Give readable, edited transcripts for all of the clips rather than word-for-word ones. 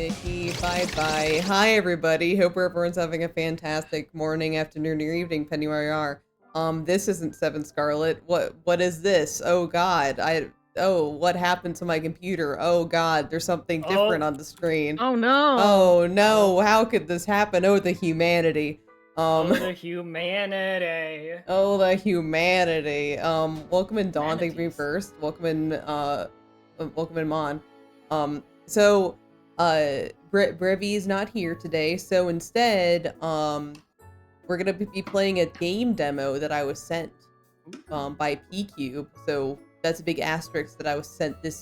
Bye-bye. Hi, everybody. Hope everyone's having a fantastic morning, afternoon, or evening, depending where you are. This isn't Seven Scarlet. What is this? Oh, God. Oh, what happened to my computer? Oh, God. There's something different on the screen. Oh, no. Oh, no. How could this happen? Oh, the humanity. Oh, the humanity. Oh, the humanity. Welcome in Dawn, thank you first. Welcome in Mon. Brevi's not here today, so instead, we're gonna be playing a game demo that I was sent, by P-Cube, so that's a big asterisk that I was sent an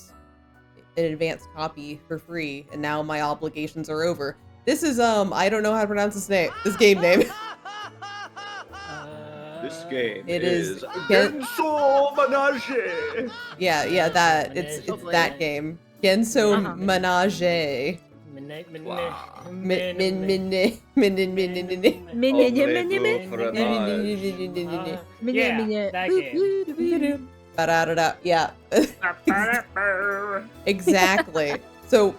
advanced copy for free, and now my obligations are over. This is, I don't know how to pronounce this game name. This game is Genso Manege. Yeah, it's that game. Genso Manege. Yeah. Exactly. So,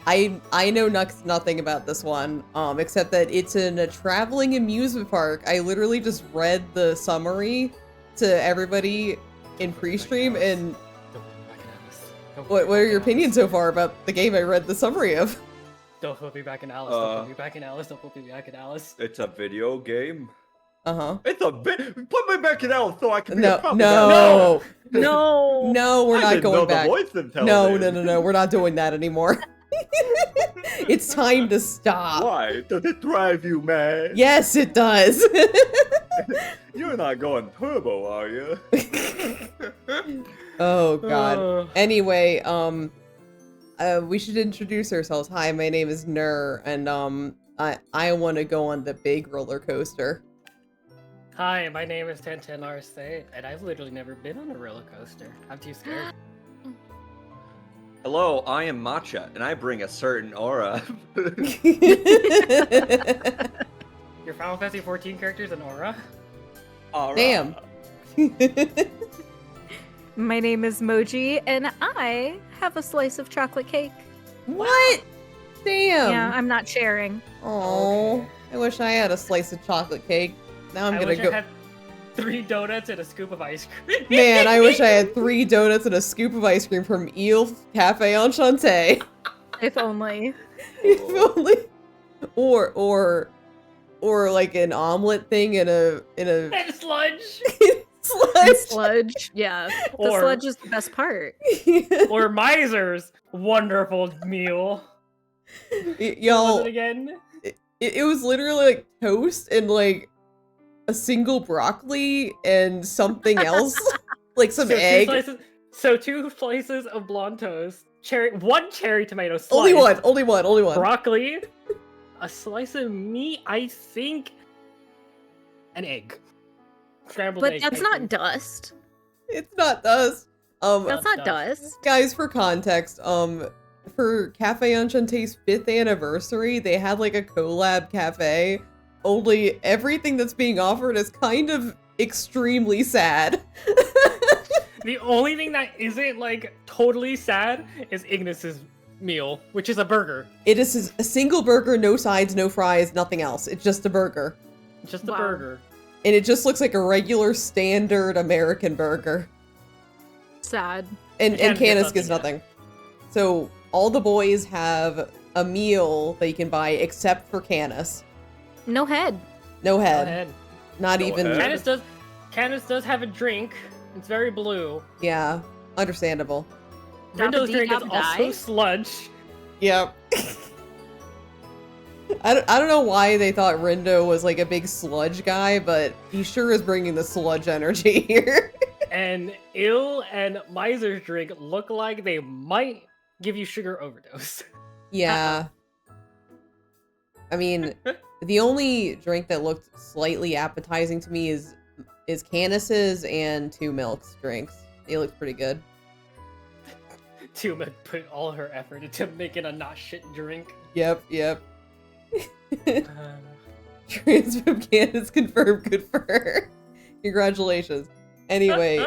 I know nothing about this one, except that it's in a traveling amusement park. I literally just read the summary to everybody in pre-stream, and what are your opinions so far about the game I read the summary of? Don't put me back in Alice. Don't put me back in Alice. Don't put me back in Alice. It's a video game. It's a bit. Put me back in Alice so I can. No, we're not going back. No, we're not doing that anymore. It's time to stop. Why? Does it drive you mad? Yes, it does. You're not going turbo, are you? Oh, God. Anyway, we should introduce ourselves. Hi, my name is Nur, and I want to go on the big roller coaster. Hi, my name is Tenten Arce, and I've literally never been on a roller coaster. I'm too scared. Hello, I am Matcha, and I bring a certain aura. Your Final Fantasy 14 character's an aura? Aura. Damn. My name is Moji, and I have a slice of chocolate cake. What? Damn. Yeah, I'm not sharing. Oh, okay. I wish I had a slice of chocolate cake. Now I'm gonna go. I had 3 donuts and a scoop of ice cream. Man, I wish I had 3 donuts and a scoop of ice cream from Eel Cafe Enchanté. If only. If only. Or like an omelet thing in a And sludge. Sludge. Yeah. The sludge is the best part. Or Miser's wonderful meal. Y'all. What was it again? It was literally like toast and like a single broccoli and something else, like some egg. 2 slices of blonde toast, one cherry tomato slice. Only one. Broccoli, a slice of meat, I think, an egg. Scrambled egg. But that's not dust. It's not dust. That's not dust. Guys, for context, for Cafe Enchanté's 5th anniversary, they had like a collab cafe. Only everything that's being offered is kind of extremely sad. The only thing that isn't like totally sad is Ignis's meal, which is a burger. It is a single burger, no sides, no fries, nothing else. It's just a burger. Just a burger. And it just looks like a regular standard American burger. Sad. And Canis gets nothing. So all the boys have a meal they can buy except for Canis. No head. No head. Not even. Canis does have a drink. It's very blue. Yeah, understandable. Rindo's drink is also sludge. Yep. I don't know why they thought Rindo was like a big sludge guy, but he sure is bringing the sludge energy here. And Ill and Miser's drink look like they might give you sugar overdose. Yeah. I mean, the only drink that looked slightly appetizing to me is Canis's and 2 Milk's drinks. They look pretty good. 2 Milk put all her effort into making a not shit drink. Yep. Transphobe Canis confirmed. Good for her. Congratulations. Anyway,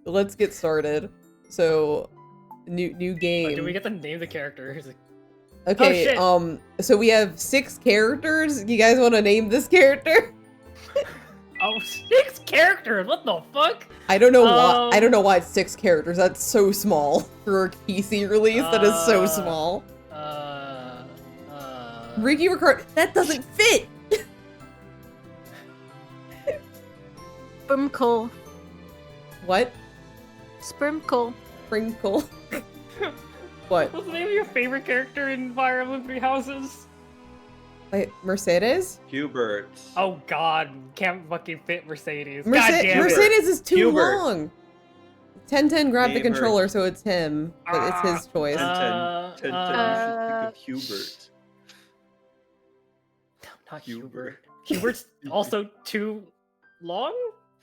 let's get started. So, new game. Do we get to name the characters? Okay, shit. so we have 6 characters. You guys want to name this character? Oh, 6 characters. What the fuck? I don't know why. I don't know why it's 6 characters. That's so small for a PC release. That is so small. Ricky Ricard. That doesn't fit. Sprinkle. What? Sprinkle. Sprinkle. What? What's the name of your favorite character in Fire Emblem Three Houses? Wait, Mercedes? Hubert. Oh god, can't fucking fit Mercedes. God damn it. Mercedes is too Hubert. long. 1010 grabbed the Name her. controller, so it's him. But it's his choice. Ten, you should think of Hubert. Not Hubert. Hubert's also too long?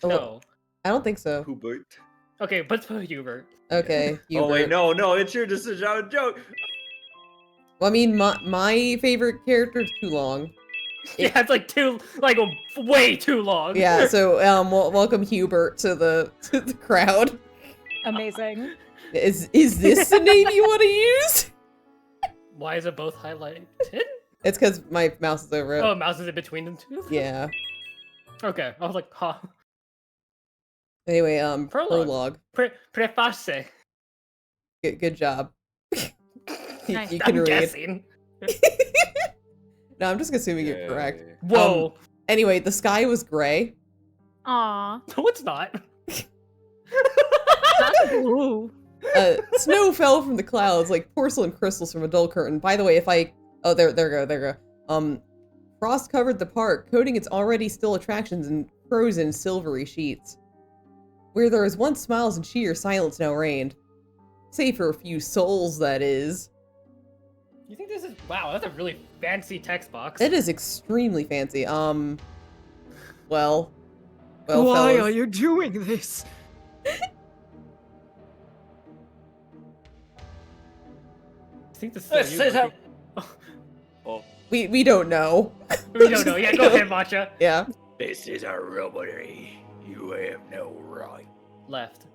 Oh, No. I don't think so. Hubert. Okay, let's put Hubert. Okay, Oh wait, Hubert. no, it's your decision. I was joking. Well, I mean, my favorite character is too long. Yeah, it's like way too long. Yeah, so welcome Hubert to the crowd. Amazing. Is this the name you want to use? Why is it both highlighted? It's because my mouse is over it. Oh, mouse is in between them two? Yeah. Okay, I was like, huh. Anyway, Prologue. prologue. Preface. Good job. Nice. You can I'm read. guessing. No, I'm just assuming you're correct. Whoa. Anyway, the sky was gray. Aw. No, it's not. Ooh. Snow fell from the clouds like porcelain crystals from a dull curtain. By the way, there go. Frost covered the park, coating its already still attractions in frozen silvery sheets. Where there was once smiles and cheer, silence now reigned. Save for a few souls, that is. You think this is wow? That's a really fancy text box. It is extremely fancy. Well, Why fellas. are you doing this? I think this This is is you. Oh, We don't know. We don't know. Yeah, go ahead, Matcha. Yeah. this is a robbery. You have no right. Left.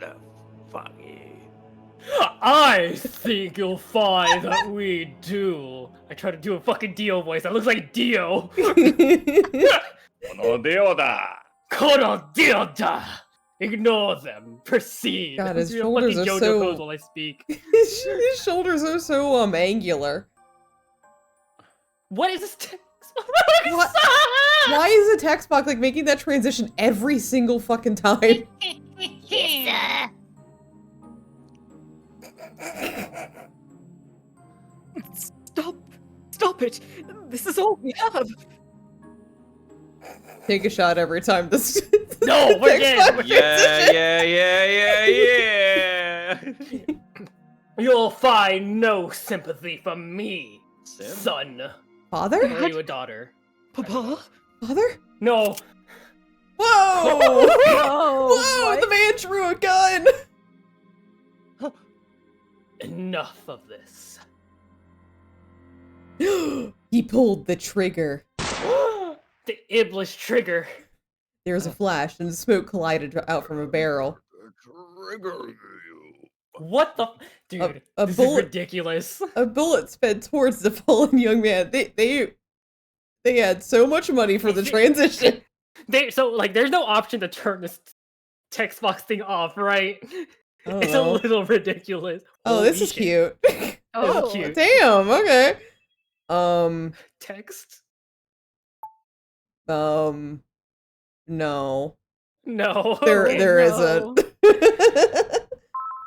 No, fuck you. I think you'll find that we do. I try to do a fucking Dio voice. That looks like Dio. No deal da. Kono Dioda. Ignore them. Proceed. God, his Do a shoulders fucking are JoJo so- pose while I speak. His shoulders are so angular. What is this text? What? Why is the text box like making that transition every single fucking time? Stop it! This is all we have. Take a shot every time this. No, we're text good. box transition. Yeah. You'll find no sympathy from me, son. Father? Are you a daughter? Papa? Father? No. Whoa! Whoa, Whoa! what? The man drew a gun. Enough of this. He pulled the trigger. The Iblis trigger. There was a flash, and the smoke collided out from a barrel. What the dude? A This bullet- is ridiculous. A bullet sped towards the fallen young man. They had so much money for the transition. There's no option to turn this text box thing off, right? It's a Oh, little ridiculous. oh, this Holy is shit. cute. Oh, cute. Damn. Okay. Text? No. No. There Okay. there no. isn't.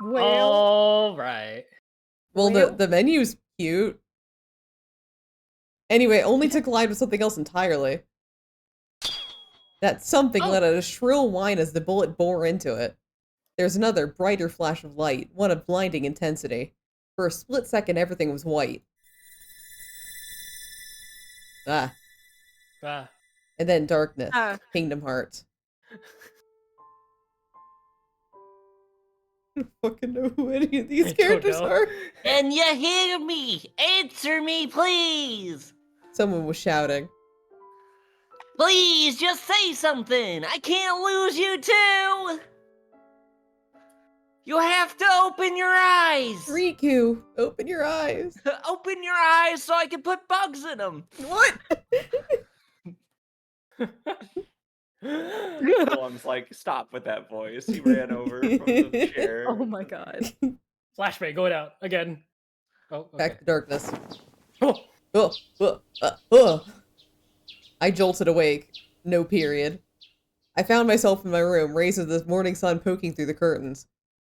Well, All right. Well, Well. the menu's cute. Anyway, only to collide with something else entirely. That something Oh. let out a shrill whine as the bullet bore into it. There's another, brighter flash of light, one of blinding intensity. For a split second, everything was white. Ah. Ah. And then darkness. Ah. Kingdom Hearts. I don't fucking know who any of these I don't characters know. are. Can you hear me? Answer me, please! Someone was shouting. Please, just say something! I can't lose you too! You have to open your eyes. Riku, open your eyes. Open your eyes so I can put bugs in them. What? Willem's like, stop with that voice. He ran over from the chair. Oh my god. Flashbang going out again. Oh, okay. Back to darkness. Oh, I jolted awake. No period. I found myself in my room, rays of the morning sun poking through the curtains.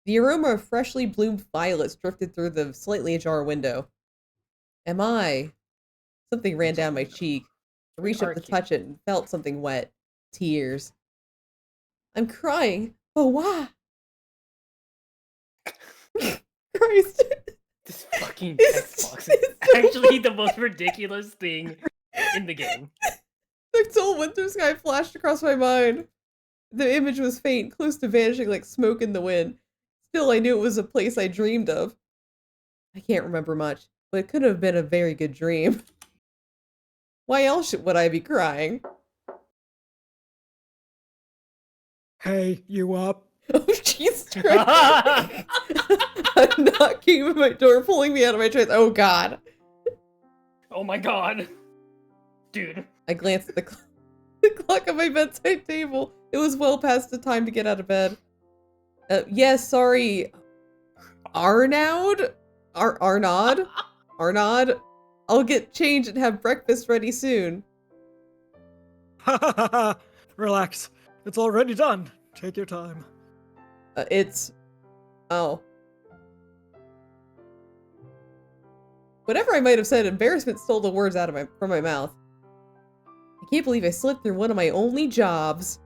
The aroma of freshly bloomed violets drifted through the slightly ajar window. Am I? Something ran down my cheek. I reached up to touch it and felt something wet. Tears. I'm crying. Oh, why? Christ. this fucking It's- text box is it's so actually the most ridiculous thing in the game. The dull winter sky flashed across my mind. The image was faint, close to vanishing like smoke in the wind. Still, I knew it was a place I dreamed of. I can't remember much, but it could have been a very good dream. Why else would I be crying? Hey, you up? Oh, Jesus Christ. I'm knocking at my door, pulling me out of my trance. Oh, God. Oh my god. Dude. I glanced at the clock on my bedside table. It was well past the time to get out of bed. Yes, sorry. Arnaud? Arnaud? Arnaud? I'll get changed and have breakfast ready soon. Ha ha ha ha! Relax. It's already done. Take your time. It's... Oh. Whatever I might have said, embarrassment stole the words from my mouth. I can't believe I slipped through one of my only jobs.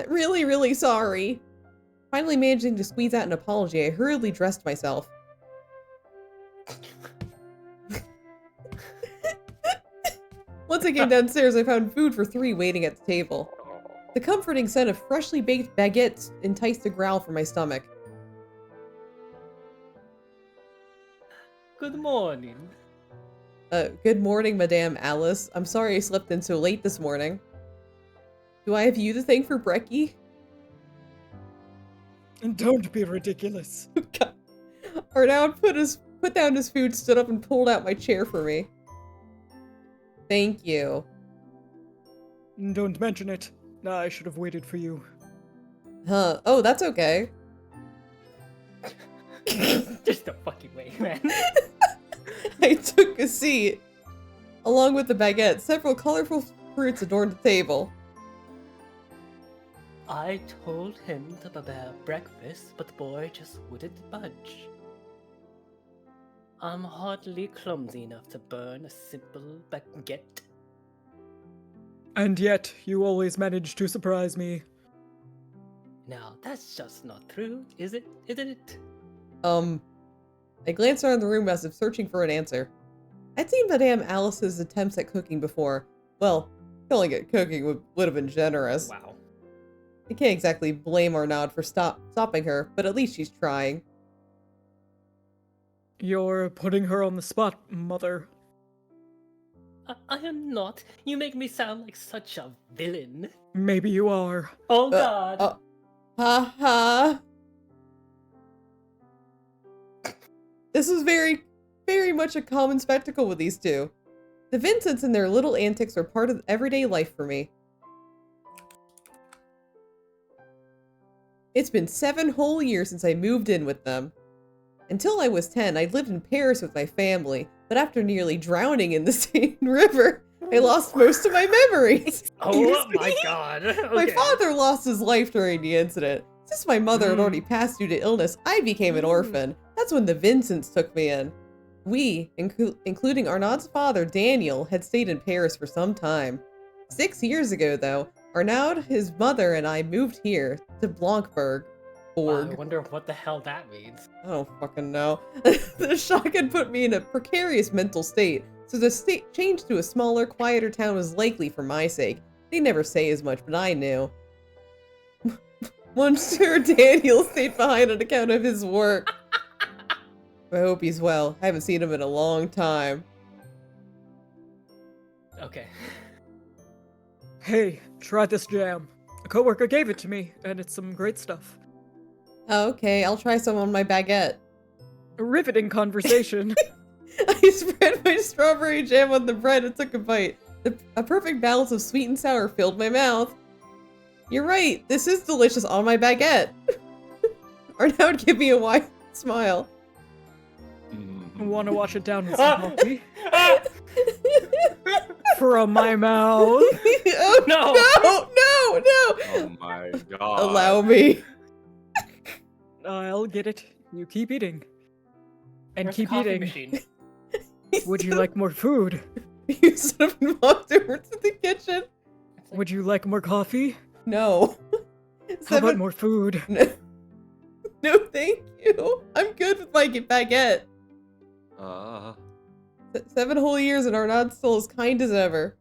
I'm really, really sorry. Finally managing to squeeze out an apology, I hurriedly dressed myself. Once I came downstairs, I found food for 3 waiting at the table. The comforting scent of freshly baked baguettes enticed a growl from my stomach. Good morning. Good morning, Madame Alice. I'm sorry I slept in so late this morning. Do I have you to thank for brekkie? And don't be ridiculous. God. Arnaud put down his food, stood up, and pulled out my chair for me. Thank you. Don't mention it. I should have waited for you. Huh. Oh, that's okay. Just the fucking way, man. I took a seat. Along with the baguette, several colorful fruits adorned the table. I told him to prepare breakfast, but the boy just wouldn't budge. I'm hardly clumsy enough to burn a simple baguette. And yet, you always manage to surprise me. Now, that's just not true, is it? Isn't it? I glanced around the room as if searching for an answer. I'd seen Madame Alice's attempts at cooking before. Well, calling it cooking would have been generous. Wow. I can't exactly blame Arnaud for stopping her, but at least she's trying. You're putting her on the spot, Mother. I am not. You make me sound like such a villain. Maybe you are. Oh god. Ha ha. This was very, very much a common spectacle with these two. The Vincents and their little antics are part of everyday life for me. It's been 7 whole years since I moved in with them. Until I was 10, I lived in Paris with my family, but after nearly drowning in the Seine River, I lost most of my memories. Oh my god. Okay. My father lost his life during the incident. Since my mother had already passed due to illness, I became an orphan. That's when the Vincents took me in. We, including Arnaud's father, Daniel, had stayed in Paris for some time. 6 years ago, though, Arnaud, his mother, and I moved here, to Blancburg. I Borg. wonder what the hell that means. I don't fucking know. The shock had put me in a precarious mental state, so the change to a smaller, quieter town was likely for my sake. They never say as much, but I knew. Monsieur Daniel stayed behind on account of his work. I hope he's well. I haven't seen him in a long time. Okay. Hey, try this jam. A coworker gave it to me, and it's some great stuff. Oh, okay, I'll try some on my baguette. A riveting conversation. I spread my strawberry jam on the bread and took a bite. A perfect balance of sweet and sour filled my mouth. You're right, this is delicious on my baguette. Arnaud give me a wide smile. Want to wash it down with some coffee? From my mouth. Oh, No. no! Oh my god. Allow me. I'll get it. You keep eating. And Where's the keep coffee eating. machine? Would you like more food? You sort of walked over to the kitchen. Would you like more coffee? No. How about more food? No. No, thank you. I'm good with my baguette. 7 whole years and Arnaud's still as kind as ever.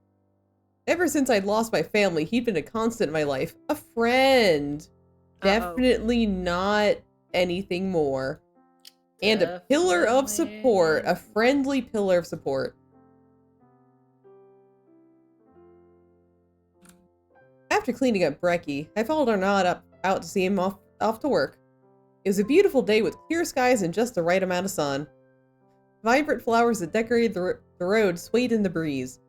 Ever since I'd lost my family, he'd been a constant in my life. A friend. Definitely not anything more. And a pillar of support. A friendly pillar of support. After cleaning up Brecky, I followed Arnaud out to see him off to work. It was a beautiful day with clear skies and just the right amount of sun. Vibrant flowers that decorated the road swayed in the breeze.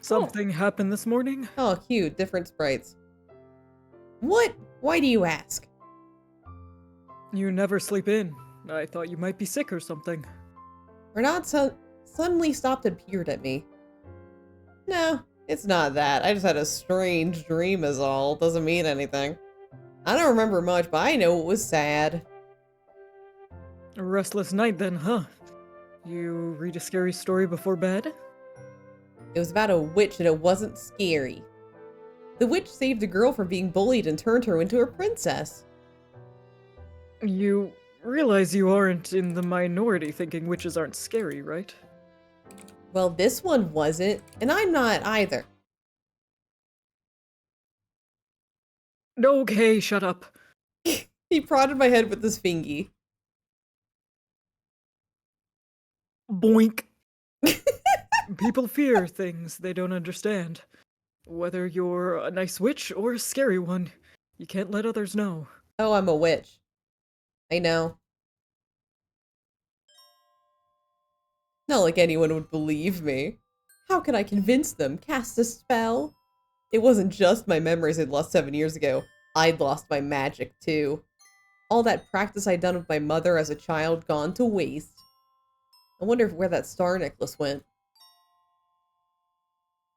Something happened this morning? Oh, cute. Different sprites. What? Why do you ask? You never sleep in. I thought you might be sick or something. Arnaud suddenly stopped and peered at me. No, it's not that. I just had a strange dream is all. Doesn't mean anything. I don't remember much, but I know it was sad. A restless night then, huh? You read a scary story before bed? It was about a witch and it wasn't scary. The witch saved a girl from being bullied and turned her into a princess. You realize you aren't in the minority thinking witches aren't scary, right? Well, this one wasn't, and I'm not either. Okay, shut up. He prodded my head with his fingy. Boink. People fear things they don't understand. Whether you're a nice witch or a scary one, you can't let others know. Oh, I'm a witch. I know. Not like anyone would believe me. How could I convince them? Cast a spell? It wasn't just my memories I'd lost 7 years ago. I'd lost my magic, too. All that practice I'd done with my mother as a child gone to waste. I wonder where that star necklace went.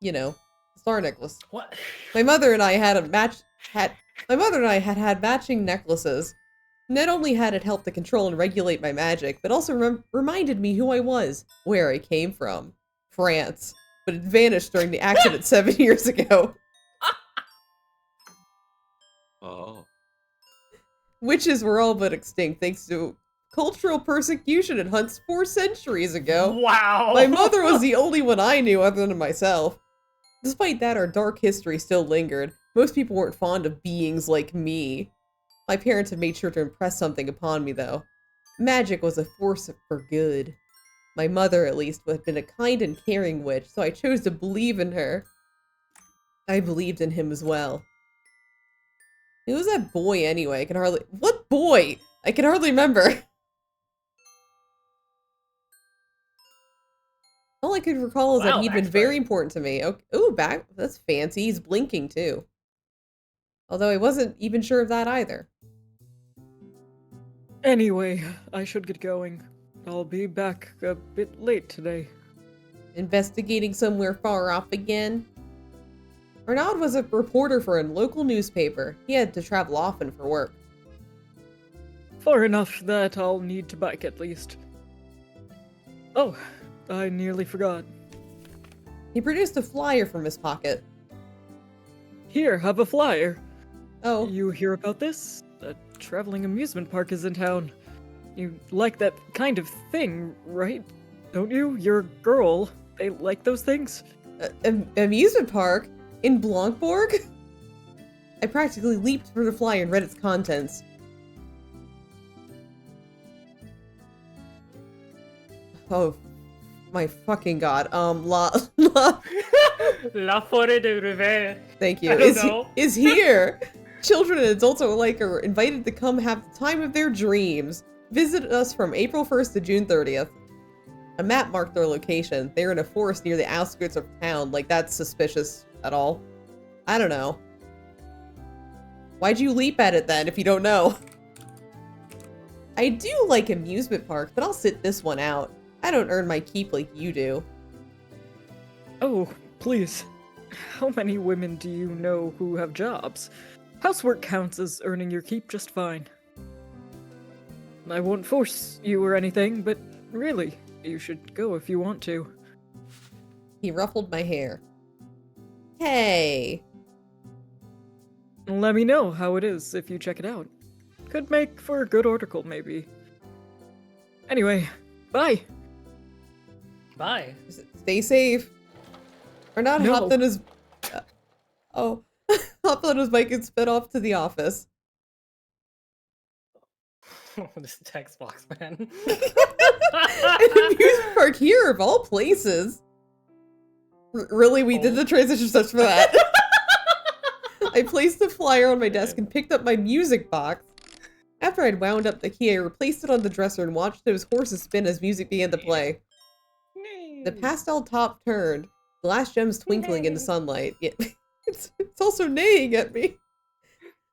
You know, the star necklace. What? My mother and I had had matching necklaces. Not only had it helped to control and regulate my magic, but also reminded me who I was, where I came from. France. But it vanished during the accident 7 years ago. Oh. Witches were all but extinct thanks to cultural persecution in Hunts 4 centuries ago. Wow. My mother was the only one I knew other than myself. Despite that, our dark history still lingered. Most people weren't fond of beings like me. My parents had made sure to impress something upon me, though. Magic was a force for good. My mother, at least, had been a kind and caring witch, so I chose to believe in her. I believed in him as well. Who was that boy, anyway? I can hardly— What boy? I can hardly remember. All I could recall is that Wow, he'd been backstory. very important to me. Okay. Ooh, that's fancy. He's blinking, too. Although I wasn't even sure of that either. Anyway, I should get going. I'll be back a bit late today. Investigating somewhere far off again? Arnaud was a reporter for a local newspaper. He had to travel often for work. Far enough that I'll need to bike at least. Oh, I nearly forgot. He produced a flyer from his pocket. Here, have a flyer. Oh, You hear about this? A traveling amusement park is in town. You like that kind of thing, right? Don't you? You're a girl. They like those things? amusement park? In Blancbourg? I practically leaped for the flyer and read its contents. Oh, my fucking god. La La forêt de Revers. thank you. I don't know. Is here. Children and adults alike are invited to come have the time of their dreams. Visit us from April 1st to June 30th. A map marked their location. They're in a forest near the outskirts of town. Like, that's suspicious at all. I don't know. Why'd you leap at it then if you don't know? I do like amusement parks, but I'll sit this one out. I don't earn my keep like you do. Oh, please. How many women do you know who have jobs? Housework counts as earning your keep just fine. I won't force you or anything, but really, you should go if you want to. He ruffled my hair. Hey. Let me know how it is if you check it out. Could make for a good article, maybe. Anyway, bye. Bye. Stay safe. Or not No. hopped on his... hopped on his bike and sped off to the office. This text box, man. An amusement park here, of all places. Really, we did the transition steps for that. I placed the flyer on my desk and picked up my music box. After I'd wound up the key, I replaced it on the dresser and watched those horses spin as music began to play. The pastel top turned, glass gems twinkling in the sunlight. Yet it's also neighing at me.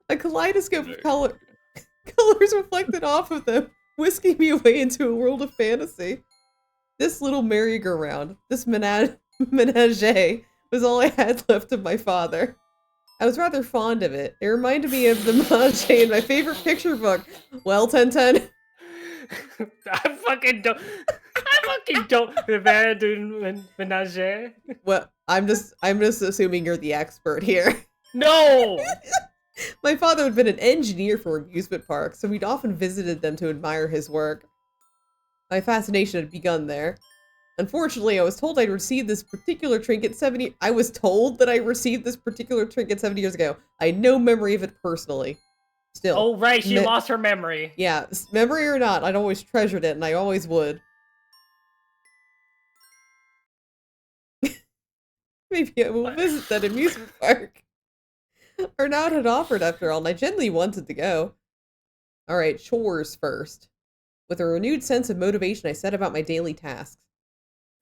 A kaleidoscope of colors reflected off of them, whisking me away into a world of fantasy. This little merry-go-round, this menage, was all I had left of my father. I was rather fond of it. It reminded me of the menage in my favorite picture book. Well, 1010. I fucking don't. Menage. Well, I'm just assuming you're the expert here. No. My father had been an engineer for amusement parks, so we'd often visited them to admire his work. My fascination had begun there. Unfortunately, I was told I'd received this particular trinket 70 years ago. I had no memory of it personally. Still. Oh, right, she lost her memory. Yeah, memory or not, I'd always treasured it, and I always would. Maybe I will visit that amusement park. Arnaud had offered after all, and I genuinely wanted to go. Alright, chores first. With a renewed sense of motivation, I set about my daily tasks.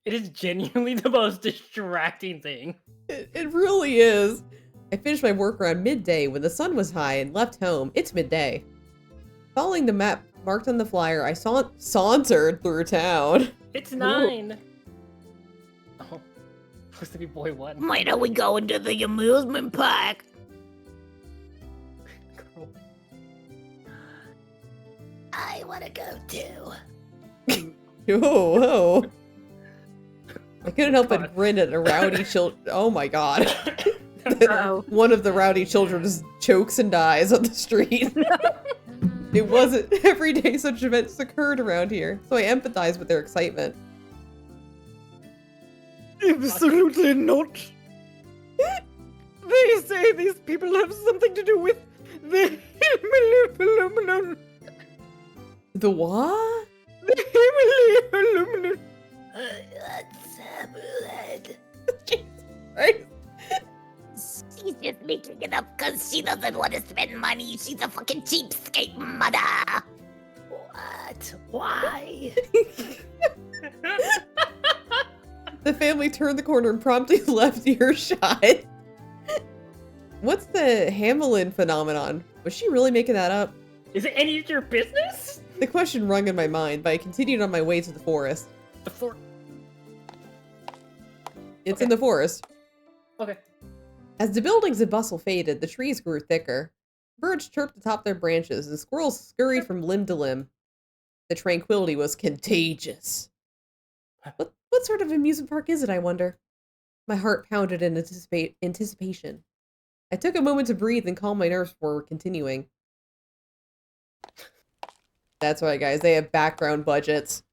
It is genuinely the most distracting thing. It really is. I finished my work around midday when the sun was high and left home. It's midday. Following the map marked on the flyer, I sauntered through town. It's 9. Oh, supposed to be boy 1. Why don't we go into the amusement park? Girl. I want to go too. Whoa. I couldn't help but grin at a rowdy Oh my god. Uh-oh. One of the rowdy children just chokes and dies on the street. It wasn't every day such events occurred around here, so I empathized with their excitement. Absolutely not. They say these people have something to do with the aluminum. The what? The aluminum. Jesus Christ. She's just making it up because she doesn't want to spend money. She's a fucking cheapskate, mother. What? Why? The family turned the corner and promptly left earshot. What's the Hamelin phenomenon? Was she really making that up? Is it any of your business? The question rung in my mind, but I continued on my way to the forest. The floor. It's Okay. in the forest. Okay. As the buildings and bustle faded, the trees grew thicker. Birds chirped atop their branches, and squirrels scurried from limb to limb. The tranquility was contagious. What sort of amusement park is it, I wonder? My heart pounded in anticipation. I took a moment to breathe and calm my nerves before continuing. That's right, guys. They have background budgets.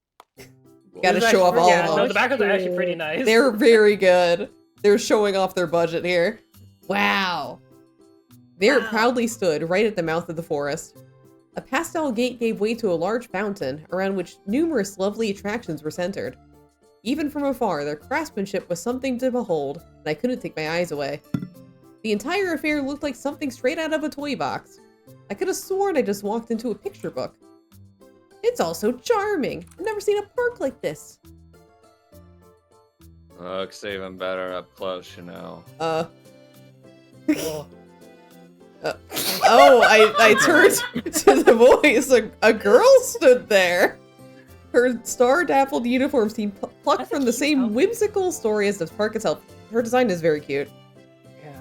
Gotta show off all of them. No, the backgrounds are actually pretty nice. They're very good. They're showing off their budget here. Wow. There it proudly stood, right at the mouth of the forest. A pastel gate gave way to a large fountain, around which numerous lovely attractions were centered. Even from afar, their craftsmanship was something to behold, and I couldn't take my eyes away. The entire affair looked like something straight out of a toy box. I could have sworn I just walked into a picture book. It's all so charming. I've never seen a park like this. Looks even better up close, you know. Oh, I turned to the boys. A girl stood there. Her star-dappled uniform seemed plucked That's a from the cute same outfit. whimsical story as the park itself. Her design is very cute. yeah.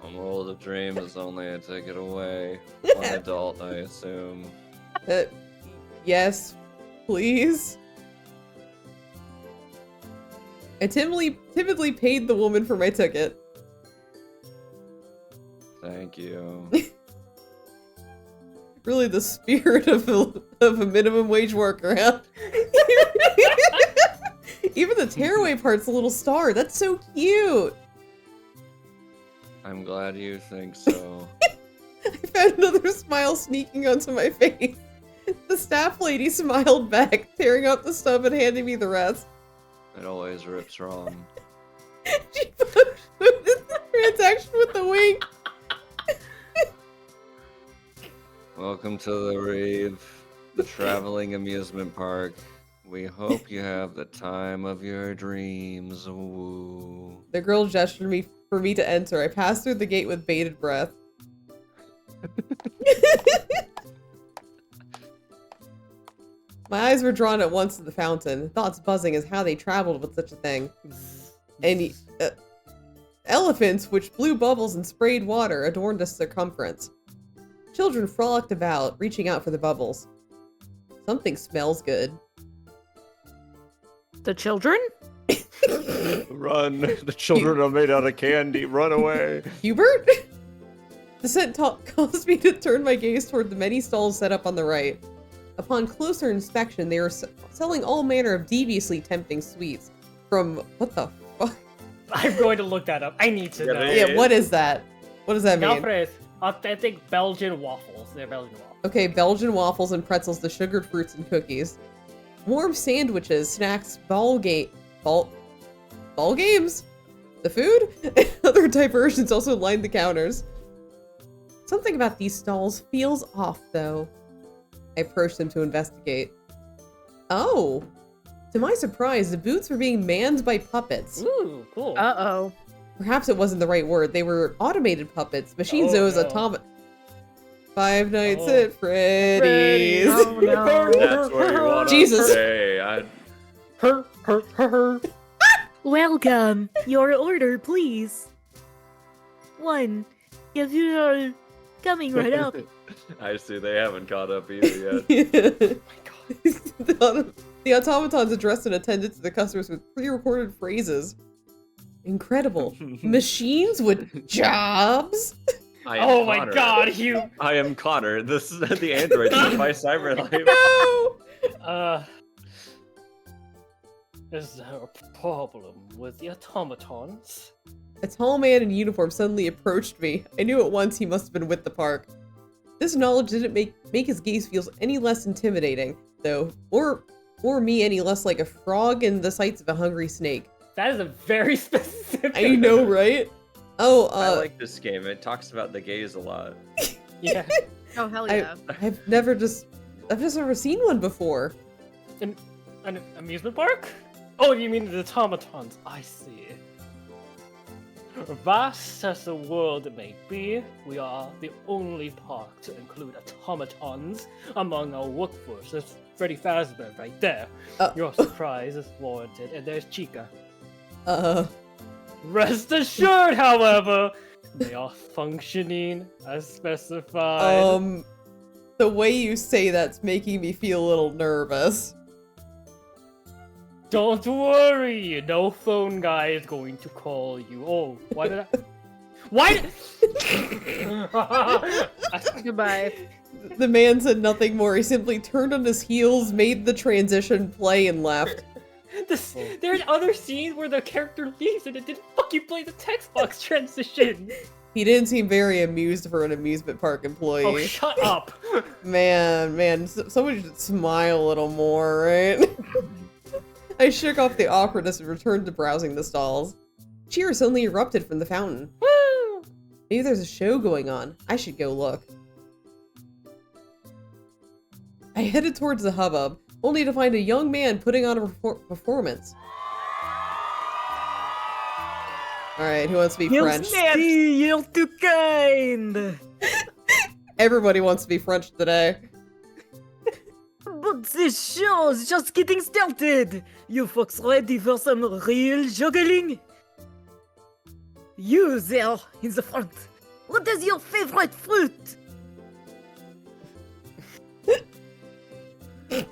A world of dreams is only a ticket away. One adult, I assume. Yes, please. I typically paid the woman for my ticket. Thank you. Really the spirit of a minimum wage worker, huh? Even the tearaway part's a little star. That's so cute. I'm glad you think so. I found another smile sneaking onto my face. The staff lady smiled back, tearing up the stub and handing me the rest. It always rips wrong. She put the transaction with the wink. Welcome to the Reeve, the traveling amusement park. We hope you have the time of your dreams. Woo. The girl gestured for me to enter. I passed through the gate with bated breath. My eyes were drawn at once to the fountain, thoughts buzzing as how they traveled with such a thing. And elephants, which blew bubbles and sprayed water, adorned its circumference. Children frolicked about, reaching out for the bubbles. Something smells good. The children? Run! The children are made out of candy. Run away! Hubert? The scent caused me to turn my gaze toward the many stalls set up on the right. Upon closer inspection, they were selling all manner of deviously tempting sweets. From what the fuck? I'm going to look that up. I need to know. Yeah, what is that? What does that mean? Alfred, authentic Belgian waffles. They're Belgian waffles. Okay, Belgian waffles and pretzels, the sugared fruits and cookies. Warm sandwiches, snacks, ball games? The food? And other diversions also lined the counters. Something about these stalls feels off, though. I approached them to investigate. Oh! To my surprise, the booths were being manned by puppets. Ooh, cool. Uh-oh. Perhaps it wasn't the right word. They were automated puppets. Machines Oh, knows no. automat. Five Nights Oh. at Freddy's. Oh no. That's where you want to Jesus. stay. Welcome. Your order, please. One. Yes, you are coming right up. I see they haven't caught up either yet. The automatons addressed and attended to the customers with pre-recorded phrases. Incredible. Machines with jobs? I am Oh my Connor. god, Hugh. I am Connor. This is the android from my cyberlife. No! Is there a problem with the automatons? A tall man in uniform suddenly approached me. I knew at once he must have been with the park. This knowledge didn't make his gaze feel any less intimidating, though, or me any less like a frog in the sights of a hungry snake. That is a very specific. I know, right? Oh, I like this game. It talks about the gays a lot. Yeah. Oh, hell yeah. I've just never seen one before. An amusement park? Oh, you mean the automatons? I see. Vast as the world may be, we are the only park to include automatons among our workforce. There's Freddy Fazbear right there. Your surprise is warranted, and there's Chica. Rest assured, however, they are functioning as specified. The way you say that's making me feel a little nervous. Don't worry, no phone guy is going to call you. Oh, why did I? Why? Goodbye. The man said nothing more. He simply turned on his heels, made the transition play, and left. There's other scenes where the character leaves and it didn't fucking play the text box transition. He didn't seem very amused for an amusement park employee. Oh, shut up. Man, someone should smile a little more, right? I shook off the awkwardness and returned to browsing the stalls. Cheers suddenly erupted from the fountain. Woo! Maybe there's a show going on. I should go look. I headed towards the hubbub, only to find a young man putting on a performance. Alright, who wants to be French? Merci, you're too kind. Everybody wants to be French today. But this show's just getting started. You folks ready for some real juggling? You there in the front. What is your favorite fruit?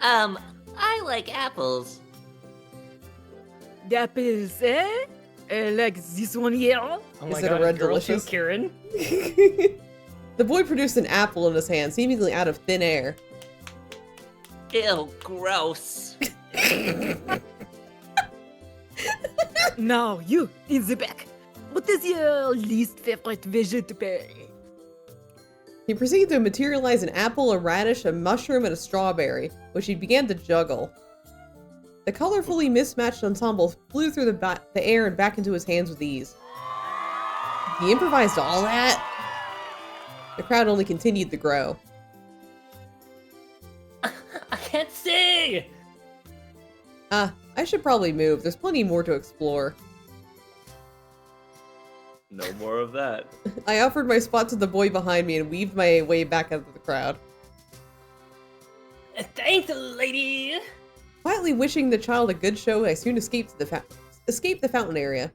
I like apples. Apples, eh? Like this one here? Oh Is my it a god, red girl delicious? too, Kieran. The boy produced an apple in his hand, seemingly out of thin air. Ew, gross. Now, you, in the back. What is your least favorite vegetable? He proceeded to materialize an apple, a radish, a mushroom, and a strawberry, which he began to juggle. The colorfully mismatched ensemble flew through the air and back into his hands with ease. He improvised all that? The crowd only continued to grow. I can't see! I should probably move. There's plenty more to explore. No more of that. I offered my spot to the boy behind me and weaved my way back out of the crowd. Thanks, lady! Quietly wishing the child a good show, I soon escaped the fountain area.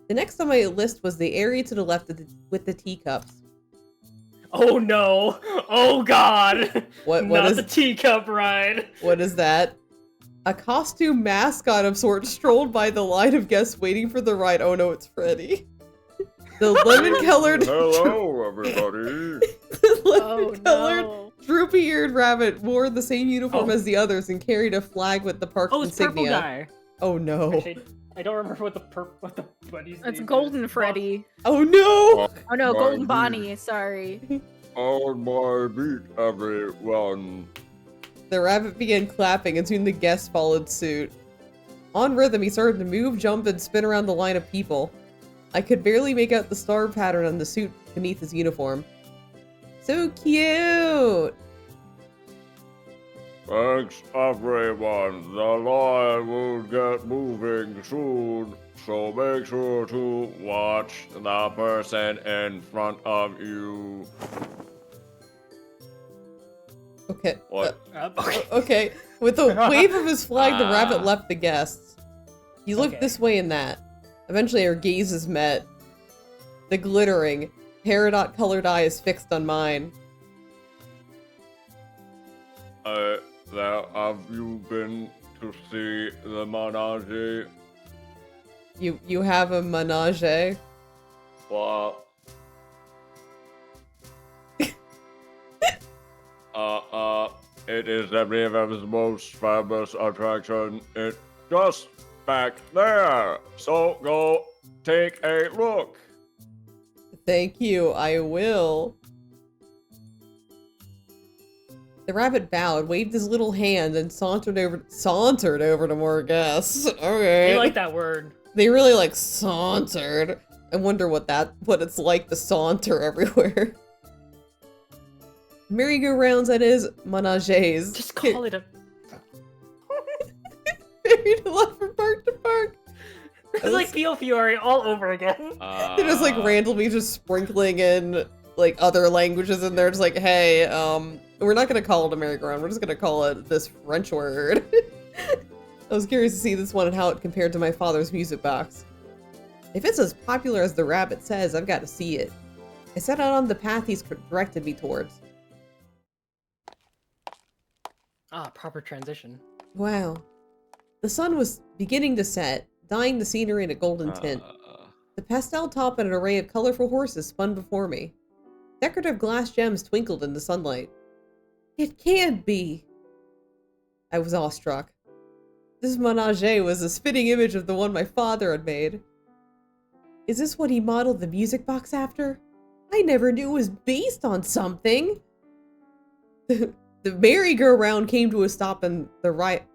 The next on my list was the area to the left with the teacups. Oh no! Oh god! What Not is the teacup ride! what is that? A costume mascot of sorts strolled by the line of guests waiting for the ride. Oh no, it's Freddy. The lemon-colored Hello, everybody. the Oh lemon-colored no. droopy-eared rabbit wore the same uniform as the others and carried a flag with the park's Oh, it's purple insignia. guy. Oh no. Actually, I don't remember what the buddy's It's name Golden is. Freddy. Oh no! Oh no, My Golden beat. Bonnie. Sorry. On my beat, everyone. The rabbit began clapping and soon the guests followed suit. On rhythm, he started to move, jump, and spin around the line of people. I could barely make out the star pattern on the suit beneath his uniform. So cute! Thanks, everyone. The line will get moving soon, so make sure to watch the person in front of you. Okay. What? Okay. With a wave of his flag, the rabbit left the guests. He looked Okay. this way and that. Eventually, our gazes met. The glittering, peridot-colored eye is fixed on mine. Have you been to see the Manege? You have a menage? Well, it is the river's most famous attraction. It's just back there. So go take a look. Thank you, I will. The rabbit bowed, waved his little hand, and sauntered over to more guests. Okay. I like that word. They really like sauntered. I wonder what it's like to saunter everywhere. Merry-go-rounds, that is, menages. Just call it a. Carried along from park to park. It's like Pio Fiore all over again. They're just like randomly just sprinkling in like other languages in there, just like, hey, we're not gonna call it a merry-go-round, we're just gonna call it this French word. I was curious to see this one and how it compared to my father's music box. If it's as popular as the rabbit says, I've got to see it. I set out on the path he's directed me towards. Ah, proper transition. Wow. The sun was beginning to set, dyeing the scenery in a golden tint. The pastel top and an array of colorful horses spun before me. Decorative glass gems twinkled in the sunlight. It can't be! I was awestruck. This menage was a spitting image of the one my father had made. Is this what he modeled the music box after? I never knew it was based on something! The merry-go-round came to a stop and the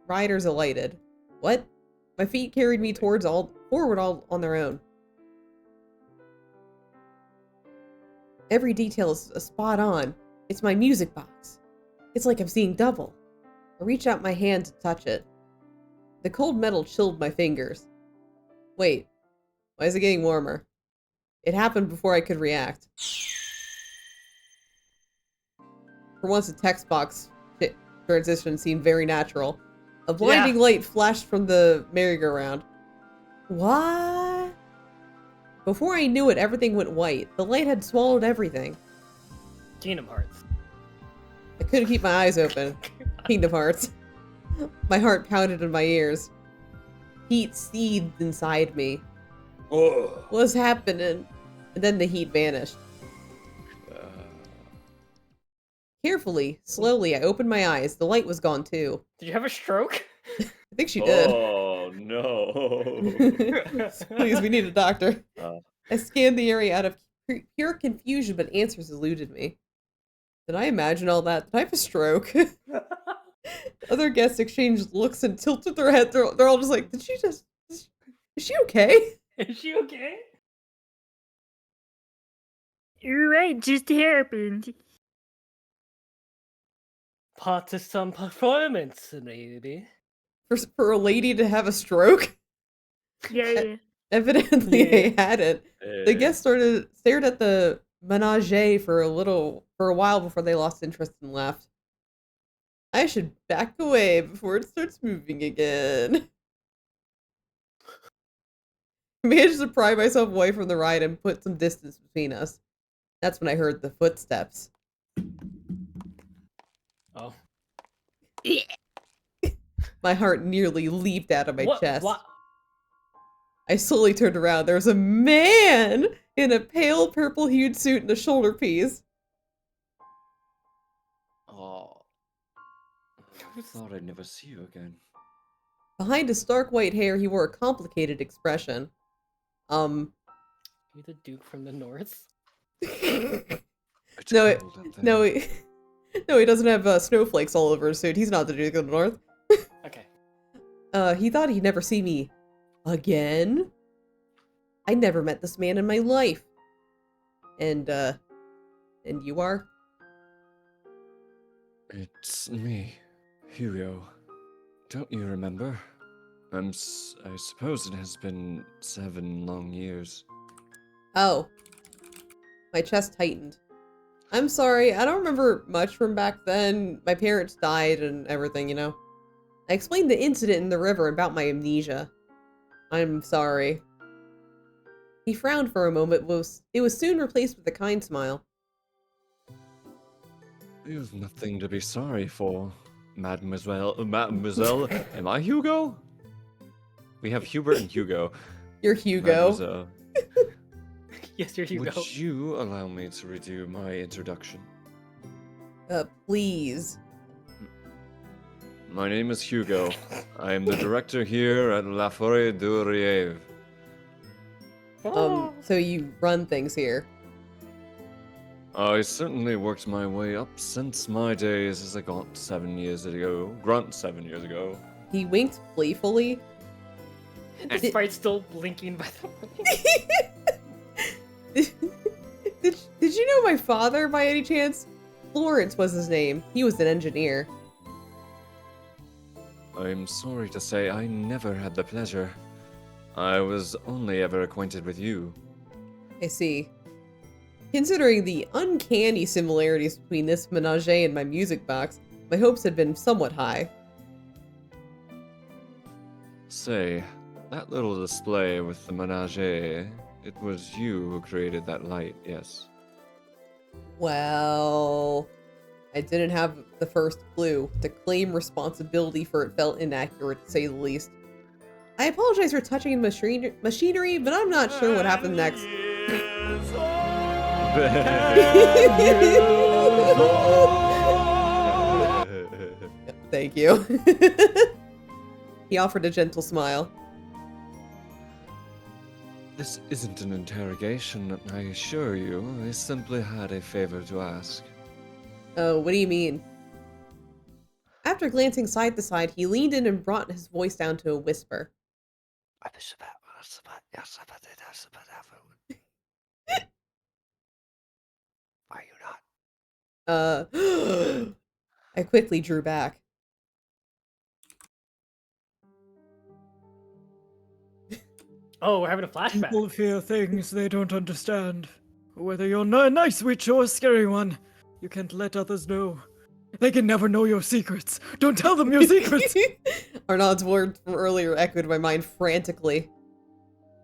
riders alighted. What? My feet carried me forward all on their own. Every detail is spot on. It's my music box. It's like I'm seeing double. I reach out my hand to touch it. The cold metal chilled my fingers. Wait, why is it getting warmer? It happened before I could react. For once, the text box transition seemed very natural. A blinding light flashed from the merry-go-round. What? Before I knew it, everything went white. The light had swallowed everything. Kingdom Hearts. I couldn't keep my eyes open. Kingdom Hearts. My heart pounded in my ears. Heat seethed inside me. Oh. What's happening? And then the heat vanished. Carefully, slowly, I opened my eyes. The light was gone too. Did you have a stroke? I think she did. Oh no. Please, we need a doctor. Uh. I scanned the area out of pure confusion, but answers eluded me. Did I imagine all that? Did I have a stroke? Other guests exchanged looks and tilted their head. They're all just like, is she okay? Is she okay? You're right, just happened. Part of some performance, maybe. For a lady to have a stroke? Yeah. Evidently, I hadn't. The Yeah. guests stared at the menage for a while before they lost interest and left. I should back away before it starts moving again. I managed to pry myself away from the ride and put some distance between us. That's when I heard the footsteps. Oh. My heart nearly leaped out of my chest. What? I slowly turned around. There was a man in a pale purple-hued suit and a shoulder piece. Oh. I thought I'd never see you again. Behind his stark white hair, he wore a complicated expression. You the Duke from the North? It's No, cold out there. no, he doesn't have snowflakes all over his suit. He's not the Duke of the North. Okay. He thought he'd never see me again. I never met this man in my life. And you are? It's me, Hugo. Don't you remember? I suppose it has been 7 long years. Oh. My chest tightened. I'm sorry, I don't remember much from back then. My parents died and everything, you know. I explained the incident in the river about my amnesia. I'm sorry. He frowned for a moment, but it was soon replaced with a kind smile. You've nothing to be sorry for, Mademoiselle. Mademoiselle, am I Hugo? We have Hubert and Hugo. You're Hugo. Mademoiselle, Yes, you're Hugo. would you allow me to redo my introduction? Please. My name is Hugo. I am the director here at La Forêt du Rieve. So you run things here. I certainly worked my way up since my days as a grunt 7 years ago. He winked playfully. Despite still blinking by the way. Did you know my father by any chance? Florence was his name. He was an engineer. I'm sorry to say I never had the pleasure. I was only ever acquainted with you. I see. Considering the uncanny similarities between this menage and my music box, my hopes had been somewhat high. Say, that little display with the menage, it was you who created that light, yes? Well, I didn't have the first clue. To claim responsibility for it felt inaccurate, to say the least. I apologize for touching the machinery, but I'm not sure what happened next. Thank you. He offered a gentle smile. This isn't an interrogation, I assure you. I simply had a favor to ask. Oh, what do you mean? After glancing side to side, he leaned in and brought his voice down to a whisper. Are you not? I quickly drew back. Oh, we're having a flashback. People fear things they don't understand. Whether you're a nice witch or a scary one, you can't let others know. They can never know your secrets. Don't tell them your secrets! Arnaud's words from earlier echoed my mind frantically.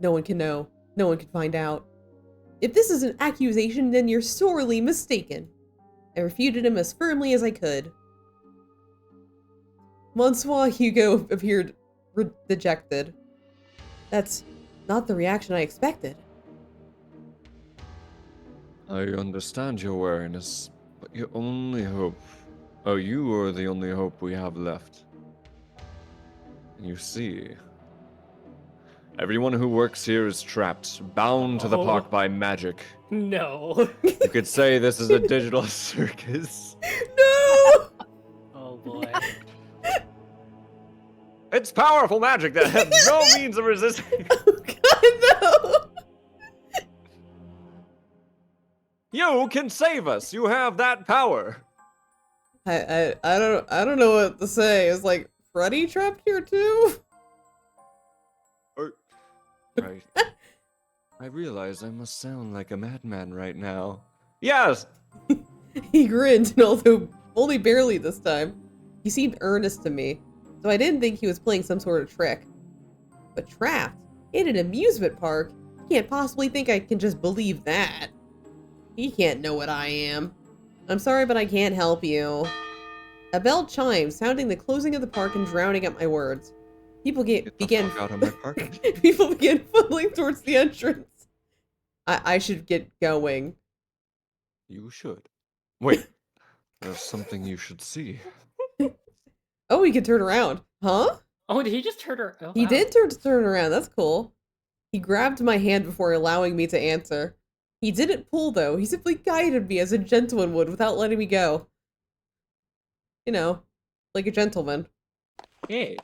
No one can know. No one can find out. If this is an accusation, then you're sorely mistaken. I refuted him as firmly as I could. Monsieur Hugo appeared dejected. That's not the reaction I expected. I understand your wariness, but your only hope. Oh, you are the only hope we have left. You see, everyone who works here is trapped, bound to the Oh. park by magic. No. You could say this is a digital circus. No! Oh boy. It's powerful magic that has no means of resisting. Oh god, no! You can save us. You have that power. I don't know what to say. It's like, Freddy trapped here too? Right. I realize I must sound like a madman right now. Yes! He grinned, and although only barely this time, he seemed earnest to me, so I didn't think he was playing some sort of trick. But trapped? In an amusement park? He can't possibly think I can just believe that. He can't know what I am. I'm sorry, but I can't help you. A bell chimed, sounding the closing of the park and drowning out my words. People Get the fuck out of my park. People began funneling towards the entrance. I should get going. You should. Wait. There's something you should see. Oh, he could turn around. Huh? Oh, did he just turn her? Oh, He wow. did turn around. That's cool. He grabbed my hand before allowing me to answer. He didn't pull, though. He simply guided me as a gentleman would without letting me go. You know, like a gentleman. Hey.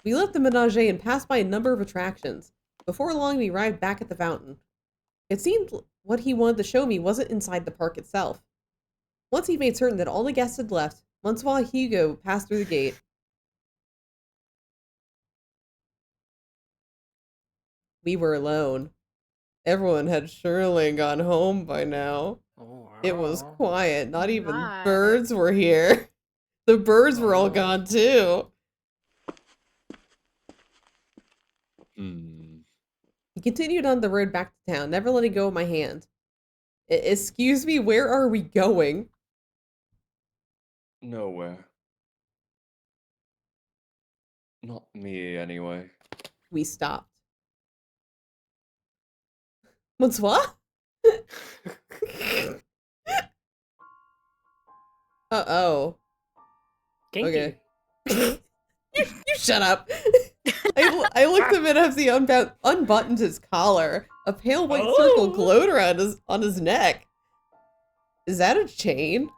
We left the menage and passed by a number of attractions. Before long, we arrived back at the fountain. It seemed what he wanted to show me wasn't inside the park itself. Once he made certain that all the guests had left, Monsieur Hugo passed through the gate. We were alone. Everyone had surely gone home by now. Oh, It was wow. quiet. Not even My. birds were here. The birds were all Oh. gone too. He continued on the road back to town, never letting go of my hand. Excuse me, where are we going? Nowhere. Not me, anyway. We stopped. Monsieur? Uh-oh. Kinky. Okay. you shut up. I looked at him as he unbuttoned his collar. A pale white circle glowed around on his neck. Is that a chain?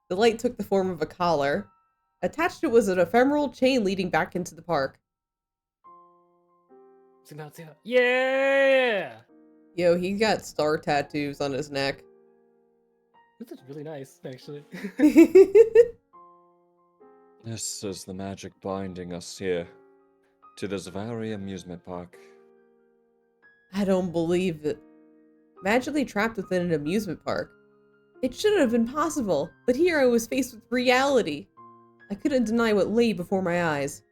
The light took the form of a collar. Attached to it was an ephemeral chain leading back into the park. Zoom out, zoom out. Yeah! Yo, he got star tattoos on his neck. This is really nice, actually. This is the magic binding us here to this very amusement park. I don't believe it. Magically trapped within an amusement park. It shouldn't have been possible, but here I was faced with reality. I couldn't deny what lay before my eyes.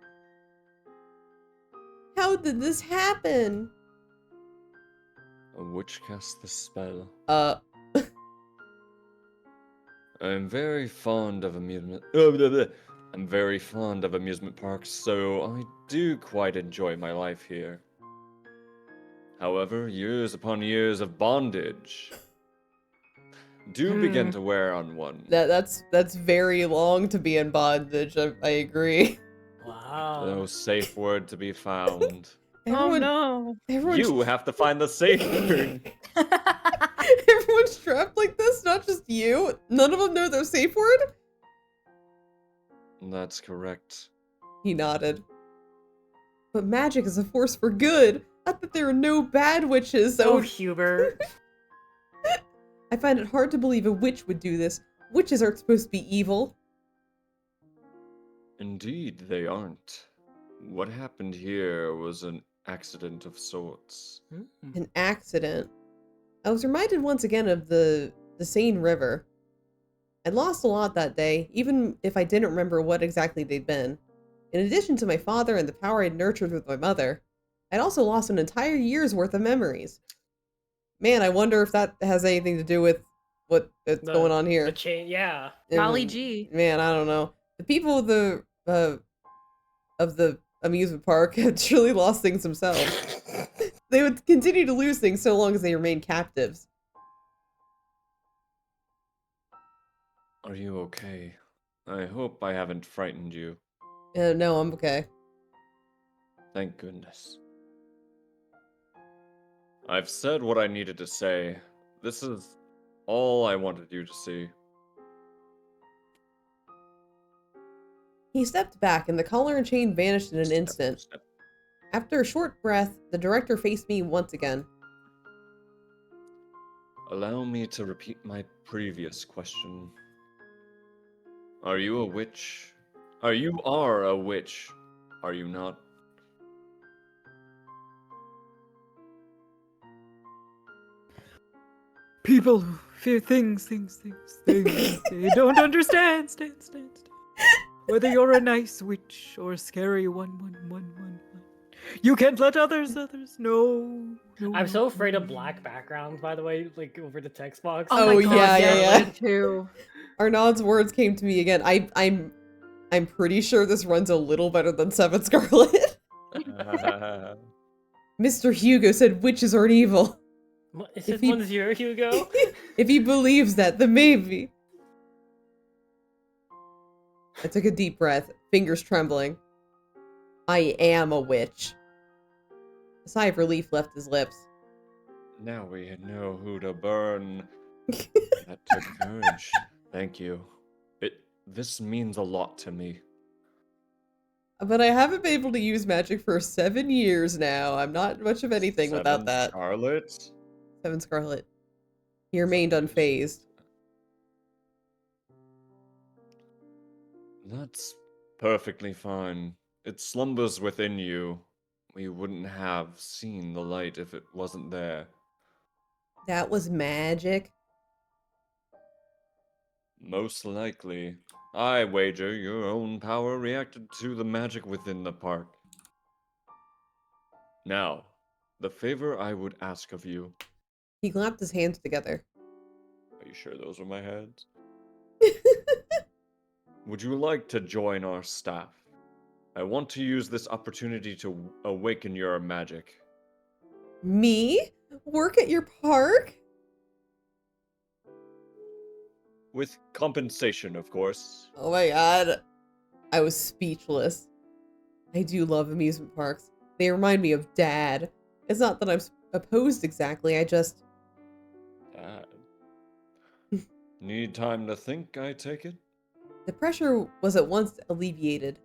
How did this happen? A witch cast the spell. I'm very fond of amusement. I'm very fond of amusement parks, so I do quite enjoy my life here. However, years upon years of bondage do begin to wear on one. That's very long to be in bondage. I agree. Wow. No safe word to be found. Everyone, Oh everyone's, You have to find the safe word. everyone's trapped like this. Not just you. None of them know their safe word. That's correct. He nodded. But magic is a force for good. Not that there are no bad witches. Oh, So Hubert. I find it hard to believe a witch would do this. Witches aren't supposed to be evil. Indeed, they aren't. What happened here was an accident of sorts. An accident. I was reminded once again of the Seine River. I lost a lot that day, even if I didn't remember what exactly they'd been. In addition to my father and the power I'd nurtured with my mother, I'd also lost an entire year's worth of memories. Man, I wonder if that has anything to do with what is going on here. The chain, yeah. Golly gee. Man, I don't know. The people of the amusement park had truly lost things themselves. They would continue to lose things so long as they remain captives. Are you okay? I hope I haven't frightened you. No, I'm okay. Thank goodness. I've said what I needed to say. This is all I wanted you to see. He stepped back, and the collar and chain vanished in an instant. After a short breath, the director faced me once again. Allow me to repeat my previous question. Are you a witch? You are a witch, are you not? People who fear things. They don't understand. Stand. Whether you're a nice witch or a scary one. You can't let others. No. I'm so afraid of black backgrounds, by the way, like over the text box. Oh, my God, yeah. Me too. Arnaud's words came to me again. I'm pretty sure this runs a little better than Seven Scarlet. Mr. Hugo said witches aren't evil. What, is this one's your Hugo? If he believes that, then maybe. I took a deep breath, fingers trembling. I am a witch. A sigh of relief left his lips. Now we know who to burn. That took courage. Thank you. This means a lot to me. But I haven't been able to use magic for 7 years now. I'm not much of anything without that. Scarlet? Seven Scarlet. He remained unfazed. That's perfectly fine. It slumbers within you. We wouldn't have seen the light if it wasn't there. That was magic. Most likely. I wager your own power reacted to the magic within the park. Now, the favor I would ask of you. He clapped his hands together. Are you sure those are my hands? Would you like to join our staff? I want to use this opportunity to awaken your magic. Me? Work at your park? With compensation, of course. Oh my god. I was speechless. I do love amusement parks. They remind me of Dad. It's not that I'm opposed exactly, I just... Dad. Need time to think, I take it? The pressure was at once alleviated.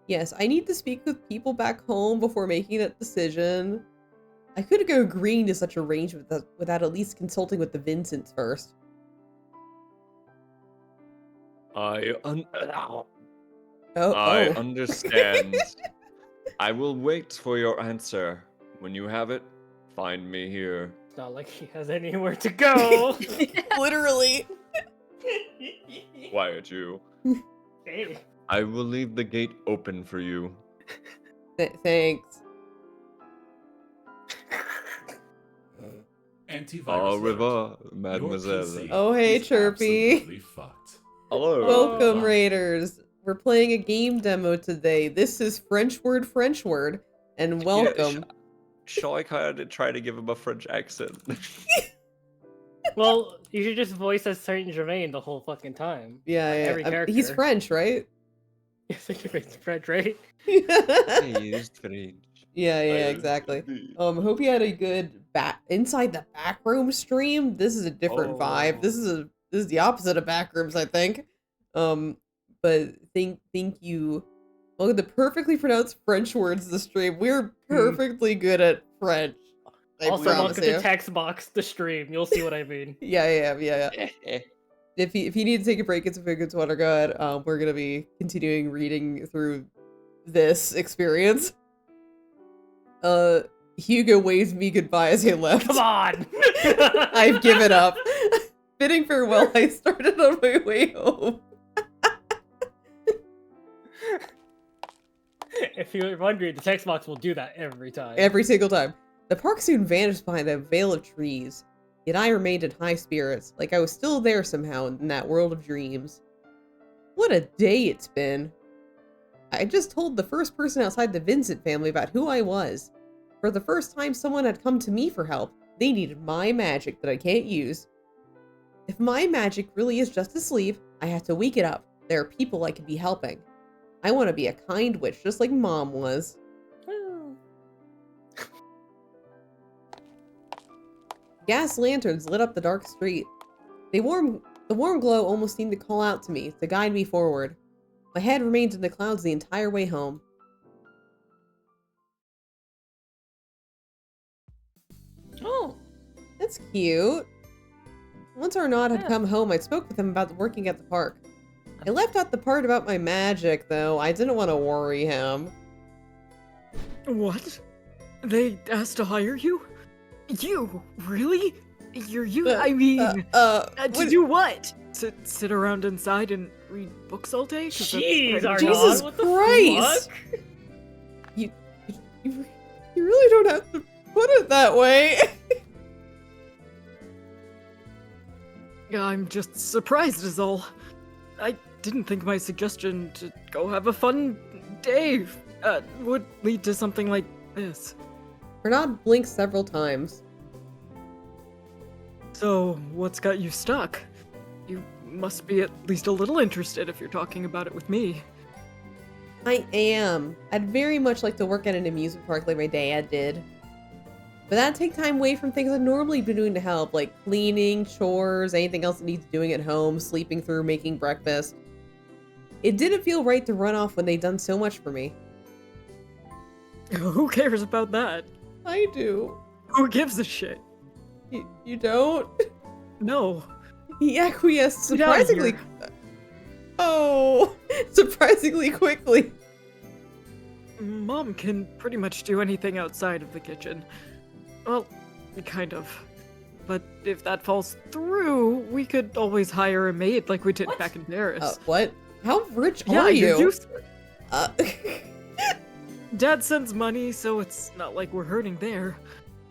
Yes, I need to speak with people back home before making that decision. I couldn't go agreeing to such arrangement without at least consulting with the Vincents first. I Oh. understand. I will wait for your answer. When you have it, find me here. It's not like he has anywhere to go. Literally. Quiet you. Hey. I will leave the gate open for you. Thanks. Antivirus Au alert. revoir, Your mademoiselle. PC Oh, hey, is Chirpy. absolutely fucked. Hello. Welcome, wow. Raiders. We're playing a game demo today. This is French word, and welcome. Shall I kind of try to give him a French accent? Well, you should just voice as Saint Germain the whole fucking time. Yeah, Like, yeah. every character. He's French, right? Saint Germain's French, right? He's French. Yeah, exactly. Hope you had a good inside the backroom stream. This is a different vibe. This is the opposite of backrooms, I think. But thank you. Welcome to perfectly pronounced French words. The stream. We're perfectly good at French. I Also, promise welcome you. to text box the stream. You'll see what I mean. Yeah. If you need to take a break, it's a very good sweater. Go ahead. We're gonna be continuing reading through this experience. Hugo waves me goodbye as he left. Come on! I've given up. Bidding farewell, I started on my way home. If you're wondering, the text box will do that every time. Every single time. The park soon vanished behind a veil of trees. Yet I remained in high spirits, like I was still there somehow in that world of dreams. What a day it's been. I just told the first person outside the Vincent family about who I was. For the first time, someone had come to me for help. They needed my magic that I can't use. If my magic really is just asleep, I have to wake it up. There are people I could be helping. I want to be a kind witch, just like Mom was. Gas lanterns lit up the dark street. The warm glow almost seemed to call out to me, to guide me forward. My head remained in the clouds the entire way home. Oh, that's cute. Once Arnaud had come home, I spoke with him about working at the park. I left out the part about my magic, though. I didn't want to worry him. What? They asked to hire you? You? Really? I mean, to do what? Sit around inside and read books all day? Jeez, Arnaud, Jesus what the Christ! fuck? You really don't have to put it that way. I'm just surprised is all. I didn't think my suggestion to go have a fun day would lead to something like this. Arnaud blinked several times. So, what's got you stuck? You must be at least a little interested if you're talking about it with me. I am. I'd very much like to work at an amusement park like my dad did. But that'd take time away from things I'd normally be doing to help, like cleaning, chores, anything else that needs doing at home, sleeping through, making breakfast. It didn't feel right to run off when they'd done so much for me. Who cares about that? I do. Who gives a shit? You don't? No. He acquiesced Get outta surprisingly. here. Oh, surprisingly quickly. Mom can pretty much do anything outside of the kitchen. Well, kind of. But if that falls through, we could always hire a maid like we did back in Paris. What? How rich Yeah, are you? you're used. Uh, Dad sends money, so it's not like we're hurting there.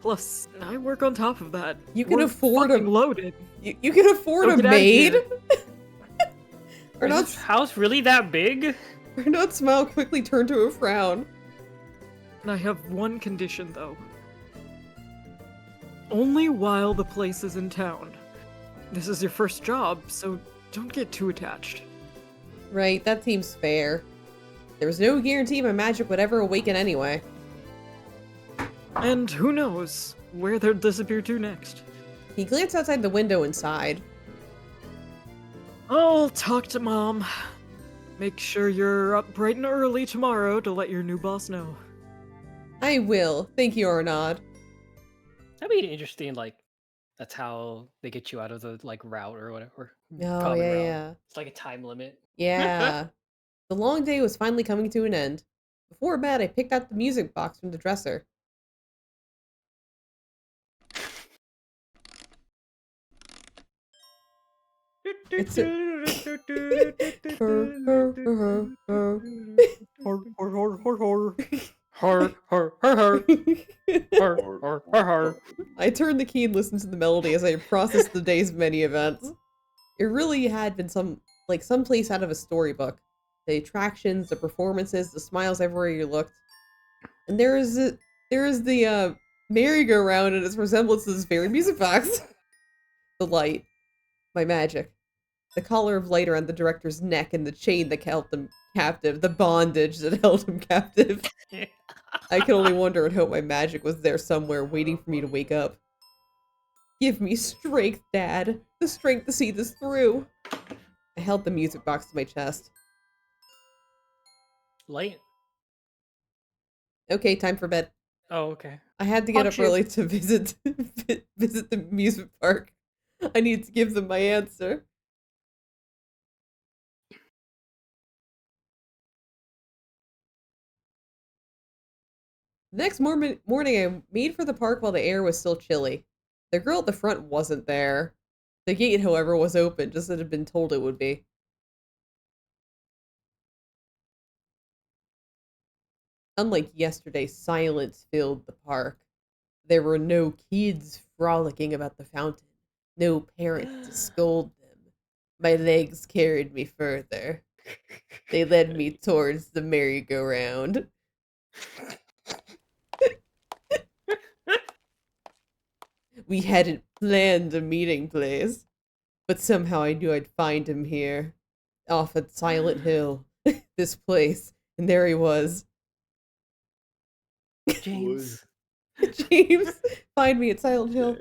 Plus, I work on top of that. You can We're afford a- fucking loaded. you can afford Go a get outta maid? here. Or Is not? this house really that big? Arnaud's smile quickly turned to a frown. And I have one condition, though. Only while the place is in town. This is your first job, so don't get too attached. Right, that seems fair. There was no guarantee my magic would ever awaken anyway. And who knows where they'll disappear to next. He glanced outside the window and sighed. I'll talk to Mom. Make sure you're up bright and early tomorrow to let your new boss know. I will. Thank you, Arnaud. That'd be interesting, like, that's how they get you out of the, like, route or whatever. Oh, common route. yeah. It's like a time limit. Yeah. The long day was finally coming to an end. Before bed, I picked out the music box from the dresser. It's a... I turned the key and listened to the melody as I processed the day's many events. It really had been some place out of a storybook. The attractions, the performances, the smiles everywhere you looked. And there is the merry-go-round and its resemblance to this very music box. The light. My magic. The collar of light around the director's neck and the chain that held him captive. The bondage that held him captive. I can only wonder and hope my magic was there somewhere waiting for me to wake up. Give me strength, Dad. The strength to see this through. I held the music box to my chest. Light. Okay, time for bed. Oh, okay. I had to get up Punch you. early to visit visit the amusement park. I need to give them my answer. The next morning, I made for the park while the air was still chilly. The girl at the front wasn't there. The gate, however, was open, just as it had been told it would be. Unlike yesterday, silence filled the park. There were no kids frolicking about the fountain, no parents to scold them. My legs carried me further. They led me towards the merry-go-round. We hadn't planned a meeting place, but somehow I knew I'd find him here, off at Silent Hill, this place, and there he was. James. James, find me at Silent Hill.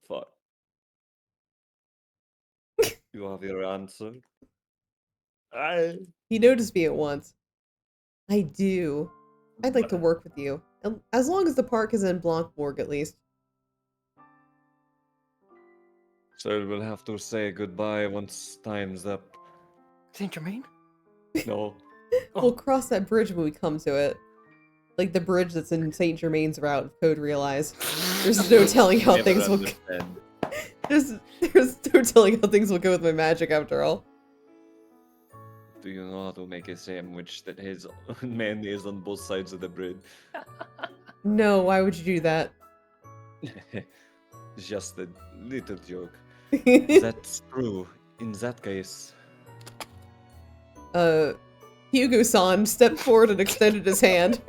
Fuck. You have your answer. He noticed me at once. I do. I'd like to work with you, as long as the park is in Blancbourg, at least. So we'll have to say goodbye once time's up. Saint Germain? No. We'll cross that bridge when we come to it. Like the bridge that's in Saint Germain's route of Code Realize. There's no telling how Never things will. understand. There's no telling how things will go with my magic after all. Do you know how to make a sandwich that has mayonnaise on both sides of the bread? No, why would you do that? Just a little joke. That's true. In that case, Hugo-san stepped forward and extended his hand.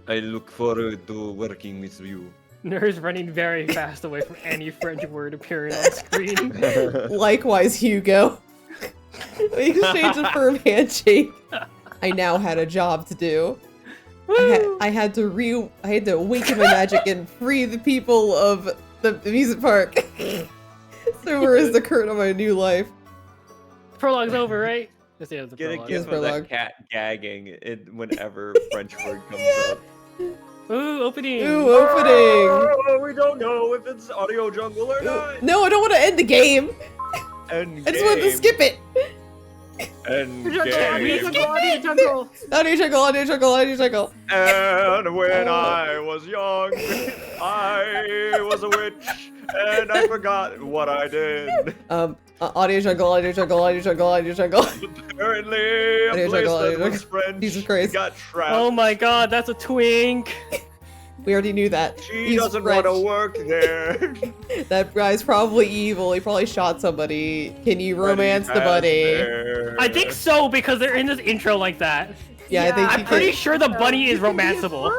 I look forward to working with you. Nurse running very fast away from any French word appearing on screen. Likewise, Hugo. We exchanged a firm handshake. I now had a job to do. I had to awaken my magic and free the people of the amusement park. So where is the curtain of my new life? Prologue's over, right? That's the end of the Get a prologue. gift for prologue. that cat gagging whenever French word comes up. Ooh, opening! Ooh, opening! Oh, we don't know if it's audio jungle or not. No, I don't want to end the game. End I just wanted to game. skip it. End Jungle, game. jungle. Audio jungle, audio jungle, audio jungle. And when I was young, I was a witch, and I forgot what I did. Audio jungle, audio jungle, audio jungle, audio jungle. Apparently, a Audio place jungle, audio that was jungle. French Jesus Christ. got trapped. Oh my god, that's a twink! We already knew that. She He's doesn't want to French. work there. That guy's probably evil. He probably shot somebody. Can you romance the buddy? I think so, because they're in this intro like that. Yeah, I think I'm he pretty could. sure the bunny is romanceable.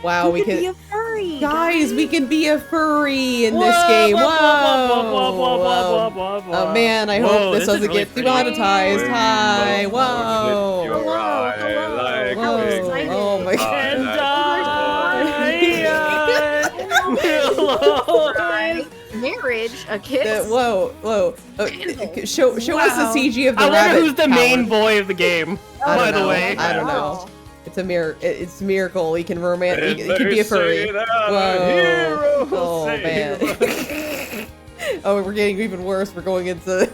Wow, we be can. a furry. Guys, we can be a furry in this Whoa, game. whoa, Whoa! whoa, whoa, whoa, whoa, Whoa. whoa, whoa. Oh man, I Whoa, hope this is doesn't really get pretty. demonetized. Hi, Your whoa. eye Hello. like How pink. exciting. Oh my god. And I will always... Marriage, a kiss. Whoa, whoa. Show us the Wow. CG of the I rabbit. wonder who's the main Howard. boy of the game, I by don't the know. way. I don't know. It's a it's a miracle. He can romance. He can be a furry. Whoa. Oh man. Oh, we're getting even worse. We're going into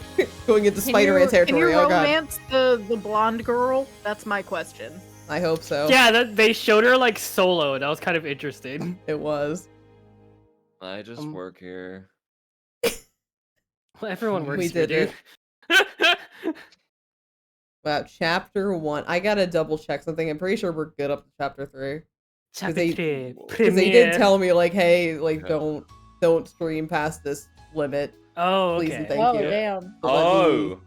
Spider-Man territory. Can you Oh god. romance the blonde girl? That's my question. I hope so. Yeah, they showed her like solo, and that was kind of interesting. It was. I just work here. Well, everyone works We here, did dude. Wow, chapter 1. I gotta double check something. I'm pretty sure we're good up to chapter 3. Chapter they- 3, Because they did premiere. tell me like, hey, like Yeah. don't stream past this limit. Oh, Please and okay. thank you. damn. But Oh,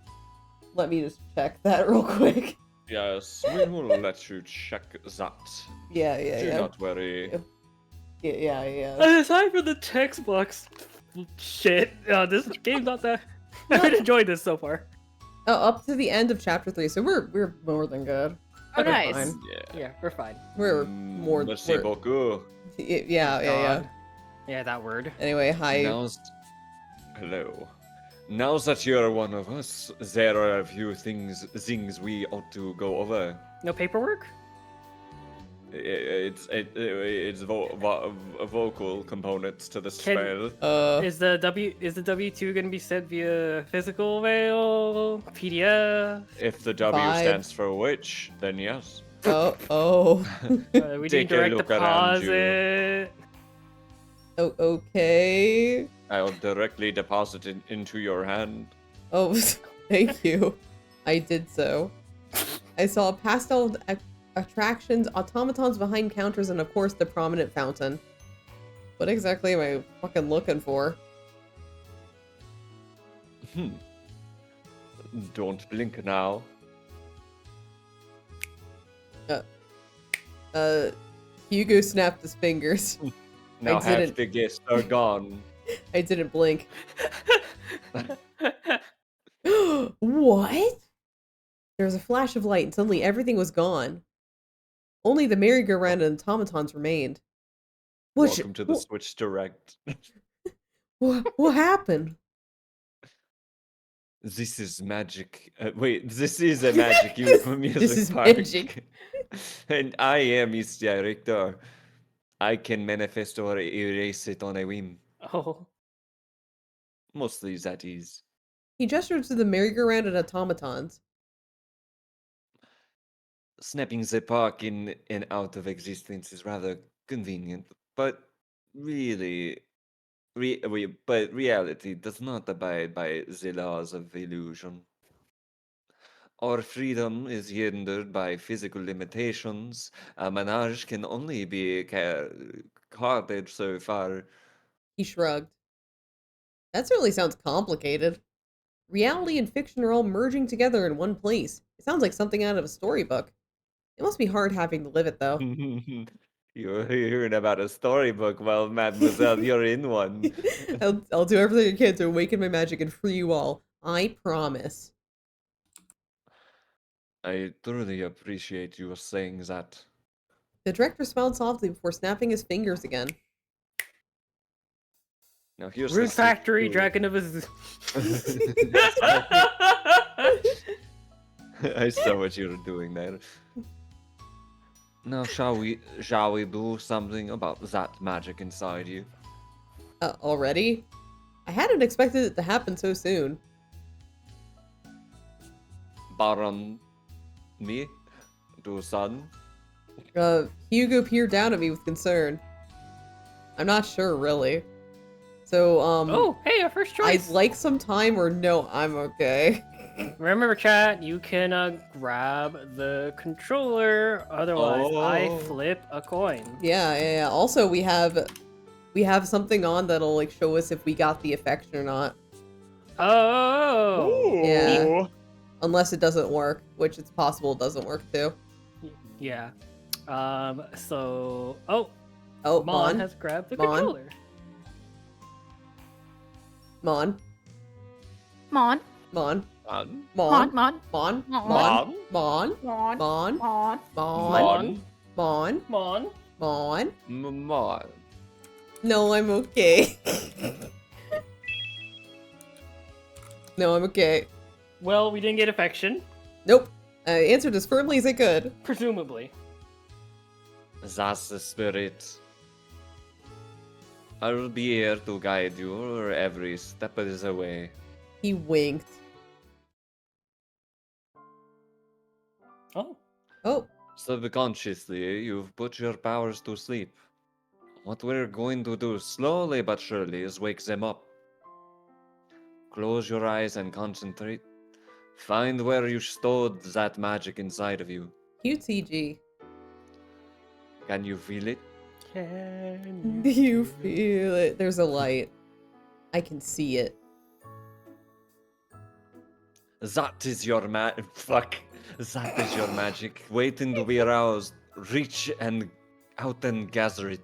let me just check that real quick. yes, we will let you check that. Yeah, Do yeah. not worry. Yeah. And aside from the text box shit, this game's not that. I've been enjoying this so far. Oh, up to the end of chapter 3, so we're more than good. Oh, We're nice. fine. Yeah. Yeah, we're fine. We're more. Merci we're- beaucoup. Yeah. God. Yeah, that word. Anyway, hi. Now's hello. Now that you're one of us, there are a few things we ought to go over. No paperwork? It's vocal components to the Can- spell. Is the W2 gonna be sent via physical mail, PDF? If the W Vibe. stands for which, then yes. Oh. We Take need a direct look around you. deposit. Oh, okay. I'll directly deposit it into your hand. Oh, thank you. I did so. I saw pastel attractions, automatons behind counters, and of course the prominent fountain. What exactly am I fucking looking for? Don't blink now. Hugo snapped his fingers. Now half didn't. the guests are gone. I didn't blink. What? There was a flash of light and suddenly everything was gone. Only the merry-go-round and automatons remained. Welcome to the Switch Direct. What happened? This is magic. Wait, this is a magic music This is park. magic. And I am its director. I can manifest or erase it on a whim. Oh. Mostly that is. He gestured to the merry-go-round and automatons. Snapping the park in and out of existence is rather convenient, but really, but reality does not abide by the laws of illusion. Our freedom is hindered by physical limitations. A menage can only be carted so far. He shrugged. That certainly sounds complicated. Reality and fiction are all merging together in one place. It sounds like something out of a storybook. It must be hard having to live it, though. You're hearing about a storybook, well, mademoiselle, you're in one. I'll do everything I can to awaken my magic and free you all. I promise. I truly appreciate you saying that. The director smiled softly before snapping his fingers again. Now here's Rune the Factory, secret. Dragon of a... I saw what you were doing there. Now shall we do something about that magic inside you? Already? I hadn't expected it to happen so soon. Baron, me, do son. Hugo peered down at me with concern. I'm not sure, really. So, Oh, hey, our first choice. I'd like some time or no, I'm okay. Remember, chat, you can grab the controller. Otherwise, I Oh. flip a coin. Yeah. Also, we have something on that'll like show us if we got the affection or not. Oh. Yeah. Unless it doesn't work, which it's possible it doesn't work too. Yeah. So. Oh. Oh, Mon Mon. has grabbed the Mon. controller. Mon. Mon. Mon. Mon. Mon. Mon. Mon. Mon. Mon. Mon. Mon. Mon. Mon. Mon. Mon. Mon. Mon. Mon. No, I'm okay. No, I'm okay. Well, we didn't get affection, Nope. I answered as firmly as I could. presumably. That's the spirit. I will be here to guide you every step of the way. He winked. Oh. Oh, Subconsciously, you've put your powers to sleep. What we're going to do slowly but surely is wake them up. Close your eyes and concentrate. Find where you stored that magic inside of you. QTG. Can you feel it? Can Do you feel it? There's a light. I can see it. That is your fuck. That is your magic, waiting to be aroused. Reach and out and gather it.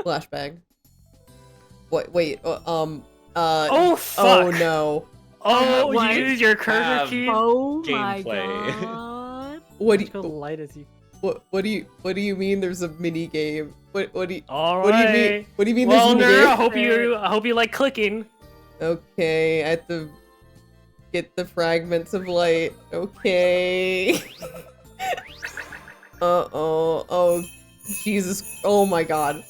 Flashbang. Wait. Oh, fuck! Oh no. Oh, What? you use your cursor Have- key? Oh my Gameplay. god. What? How light is he? What do you mean? There's a mini game? What do you All what do you right. mean? What do you mean? Well, there's a mini nerd, game? I hope you like clicking. Okay, I have to get the fragments of light. Okay. Uh-oh. Oh, Jesus. Oh my god.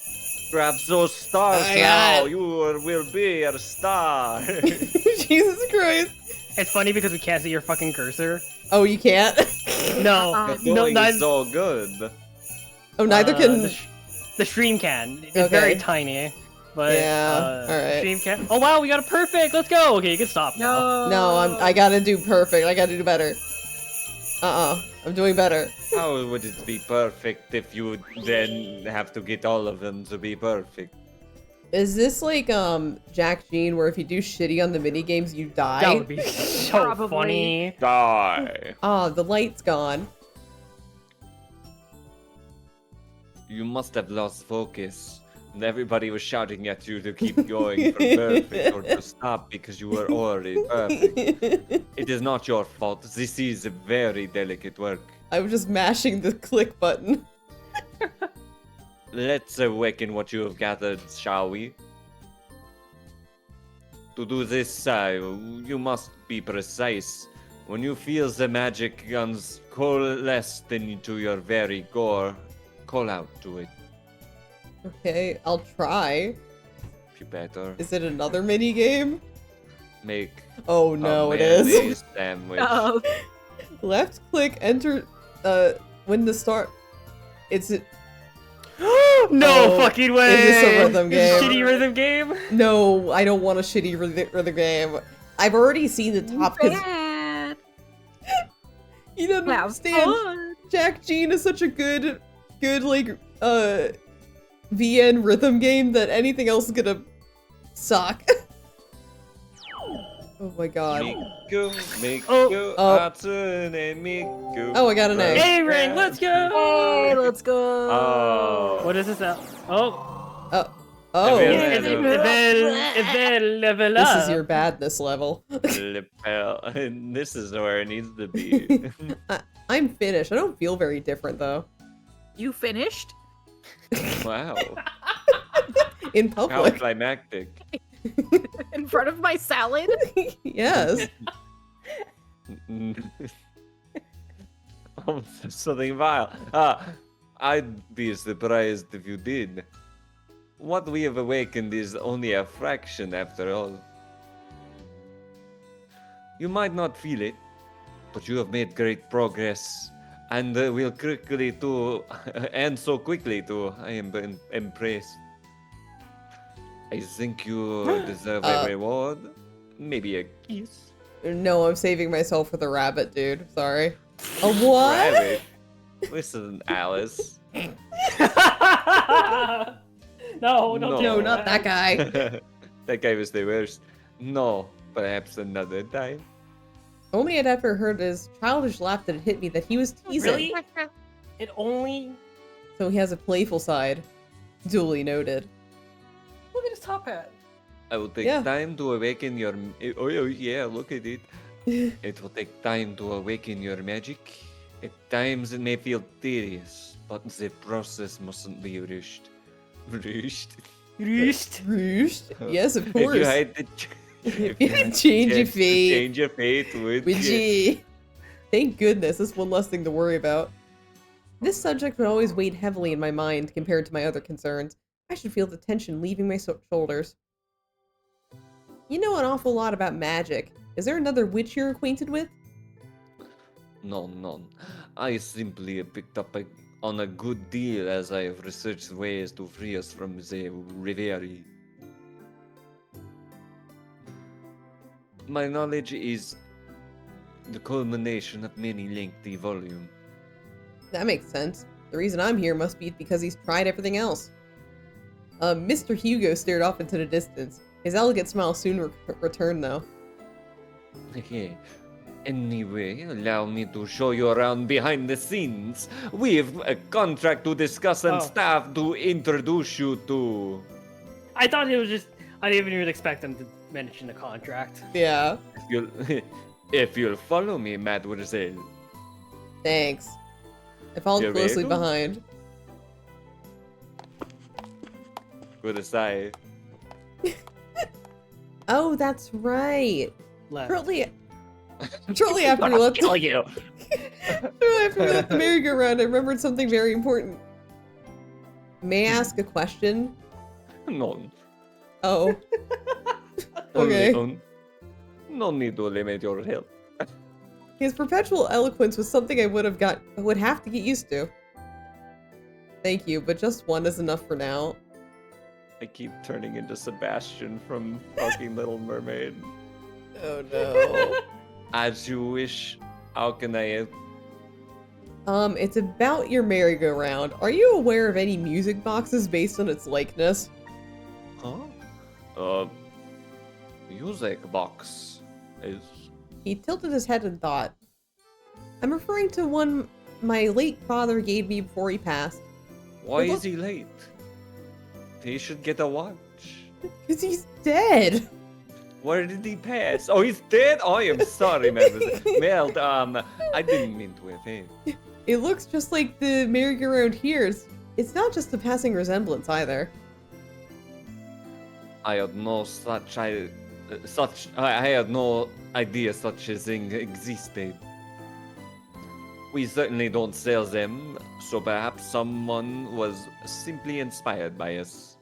Grab those stars Oh my now. God. You will be a star. Jesus Christ. It's funny because we can't see your fucking cursor. Oh, you can't? No, You're no, doing neither, so good. Oh, neither can... the stream can. It's Okay. very tiny, but Yeah, alright. stream can. Oh wow, we got a perfect. Let's go. Okay, you can stop now. No, I gotta do perfect. I gotta do better. I'm doing better. How would it be perfect if you then have to get all of them to be perfect? Is this like, Jack Gene, where if you do shitty on the mini games, you die? That would be so Probably. funny. Die. Oh, the light's gone. You must have lost focus. And everybody was shouting at you to keep going for perfect or to stop because you were already perfect. It is not your fault. This is a very delicate work. I was just mashing the click button. Let's awaken what you have gathered, shall we? To do this, you must be precise. When you feel the magic guns coalesced into your very core, call out to it. Okay, I'll try. You better Is it another mini game? make Oh a no, it is. mayonnaise sandwich. Oh, Left click, enter, when the start. It's No Oh, fucking way. is this a rhythm game? Shitty rhythm game. No, I don't want a shitty rhythm game. I've already seen the top because bad. you don't Have understand. fun. Jack Gene is such a good like VN rhythm game that anything else is gonna suck. Oh my god. Miku, Miku, Oh. Hatsune Miku. Oh, I got an A. A ring. Let's go. Hey, let's go. Oh. What is this now? Oh. Oh, Everyone- Level this up. is your badness level. Lapel. This is where it needs to be. I'm finished. I don't feel very different though. You finished? Wow. In How public. climactic. In front of my salad? Yes. Oh, something vile. I'd be surprised if you did. What we have awakened is only a fraction after all. You might not feel it, but you have made great progress, and will quickly too, and so quickly too. I am impressed. I think you deserve a reward, maybe a kiss. No, I'm saving myself for the rabbit, dude. Sorry. A what? Rabbit. Listen, Alice. No, don't do No, not that guy. That guy was the worst. No, perhaps another time. Only I'd ever heard his childish laugh that hit me that he was teasing. Really? It only. So he has a playful side. Duly noted. Look at his top hat. I will take Yeah. time to awaken your. Oh, yeah, look at it. It will take time to awaken your magic. At times it may feel tedious, but the process mustn't be rushed. Rushed? Roost. Rooshed? Yes, of If course. you had to If you had to change your chance to fate. change your fate, would With you? G. Thank goodness, that's one less thing to worry about. This subject would always weigh heavily in my mind compared to my other concerns. I should feel the tension leaving my shoulders. You know an awful lot about magic. Is there another witch you're acquainted with? No, none. I simply picked up on a good deal as I have researched ways to free us from the Riviera. My knowledge is the culmination of many lengthy volumes. That makes sense. The reason I'm here must be because he's tried everything else. Mr. Hugo stared off into the distance. His elegant smile soon returned, though. Anyway, allow me to show you around behind the scenes. We've a contract to discuss and Oh. staff to introduce you to. I thought it was just. I didn't even expect them to mention the contract. Yeah, If you'll follow me, mademoiselle. thanks. I followed You're closely ready? behind. Good aside. Oh, that's right. Left. Shortly after we left, Kill you. shortly after we left the merry-go-round, I remembered something very important. May I ask a question? None. Oh. Okay. No need to limit your help. His perpetual eloquence was something I would have to get used to. Thank you, but just one is enough for now. I keep turning into Sebastian from fucking Little Mermaid. Oh no. As you wish. How can I help? It's about your merry-go-round. Are you aware of any music boxes based on its likeness? Huh? Music box is. He tilted his head in thought. I'm referring to one my late father gave me before he passed. Why But is he late? He should get a watch. Because he's dead. Where did he pass? Oh, he's dead? I am sorry, members. Well, I didn't mean to offend. It looks just like the merry-go-round here. It's not just a passing resemblance either. I had no I had no idea such a thing existed. We certainly don't sell them, so perhaps someone was simply inspired by us.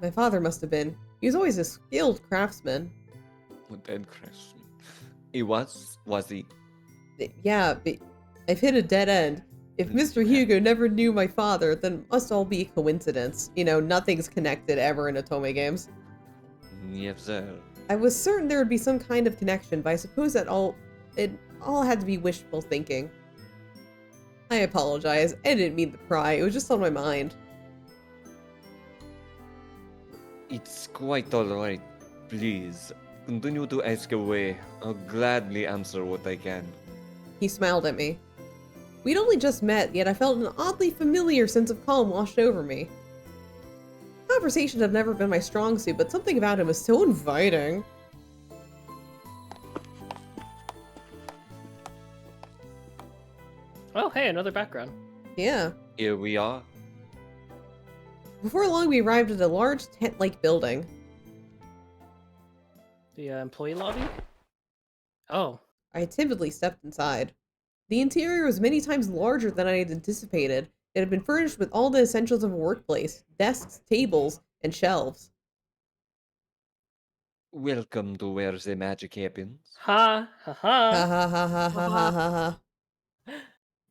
My father must have been. He was always a skilled craftsman. Dead craftsman. He was he? Yeah, but I've hit a dead end. If Mr. Hugo never knew my father, then it must all be a coincidence. You know, nothing's connected ever in Otome games. Yes, sir. I was certain there would be some kind of connection, but I suppose it all had to be wishful thinking. I apologize. I didn't mean to pry. It was just on my mind. It's quite alright. Please, continue to ask away. I'll gladly answer what I can. He smiled at me. We'd only just met, yet I felt an oddly familiar sense of calm wash over me. Conversations have never been my strong suit, but something about him was so inviting. Oh, hey, another background. Yeah. Here we are. Before long, we arrived at a large tent-like building. The employee lobby? Oh. I timidly stepped inside. The interior was many times larger than I had anticipated. It had been furnished with all the essentials of a workplace: desks, tables, and shelves. Welcome to where the magic happens. Ha ha Ha ha. ha ha ha ha ha ha ha.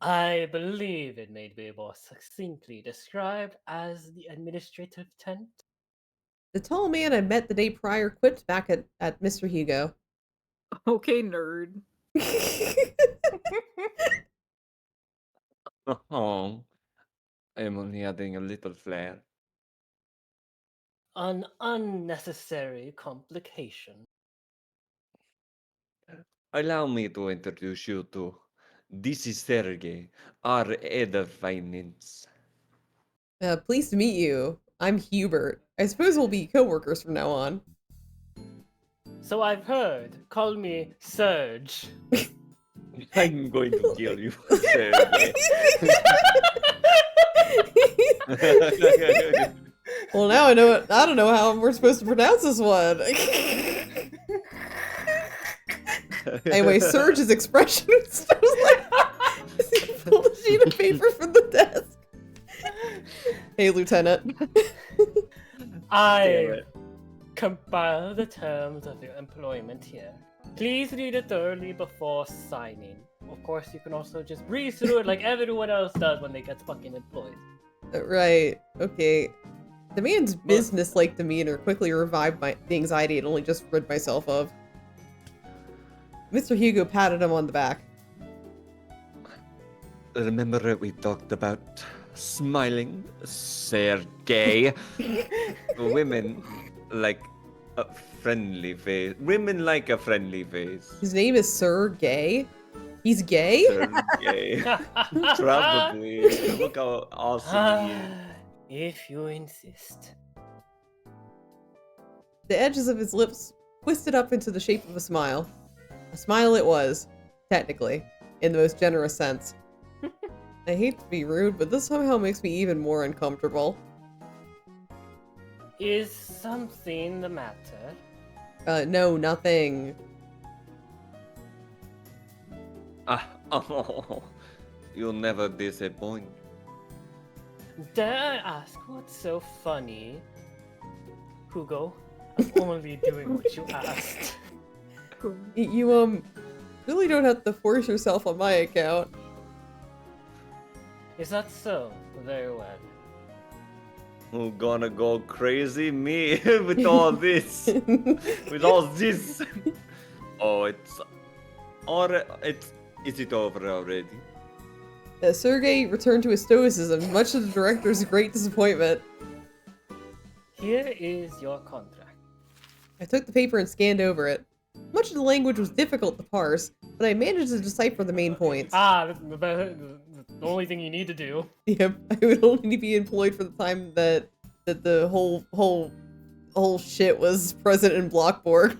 I believe it may be more succinctly described as the administrative tent. The tall man I met the day prior quipped back at Mr. Hugo. Okay, nerd. Oh, I'm only adding a little flair. An unnecessary complication. Allow me to introduce you to. This is Sergey, our head of finance. Pleased to meet you. I'm Hubert. I suppose we'll be co-workers from now on. So I've heard. Call me Surge. I'm going to kill you, Sergey. Well, now I know it. I don't know how we're supposed to pronounce this one. Anyway, Surge's expression was like, as he pulled a sheet of paper from the desk. Hey, Lieutenant. I compile the terms of your employment here. Please read it thoroughly before signing. Of course, you can also just breeze through it like everyone else does when they get fucking employed. Right. Okay. The man's business-like demeanor quickly revived the anxiety I'd only just rid myself of. Mr. Hugo patted him on the back. Remember we talked about smiling, Sergey? Women like a friendly face. Women like a friendly face. His name is Sir Gay? He's gay? Sergey. Probably. Look how awesome he is. If you insist. The edges of his lips twisted up into the shape of a smile. A smile it was, technically, in the most generous sense. I hate to be rude, but this somehow makes me even more uncomfortable. Is something the matter? No, nothing. Ah, oh, you'll never disappoint. Dare I ask what's so funny? Hugo, I'm only doing what you asked. You really don't have to force yourself on my account. Is that so? Very well. Who gonna go crazy? Me with all this, with all this. Oh, is it over already? Sergei returned to his stoicism, much to the director's great disappointment. Here is your contract. I took the paper and scanned over it. Much of the language was difficult to parse, but I managed to decipher the main points. The only thing you need to do. Yep, I would only be employed for the time that the whole shit was present in Blockborg.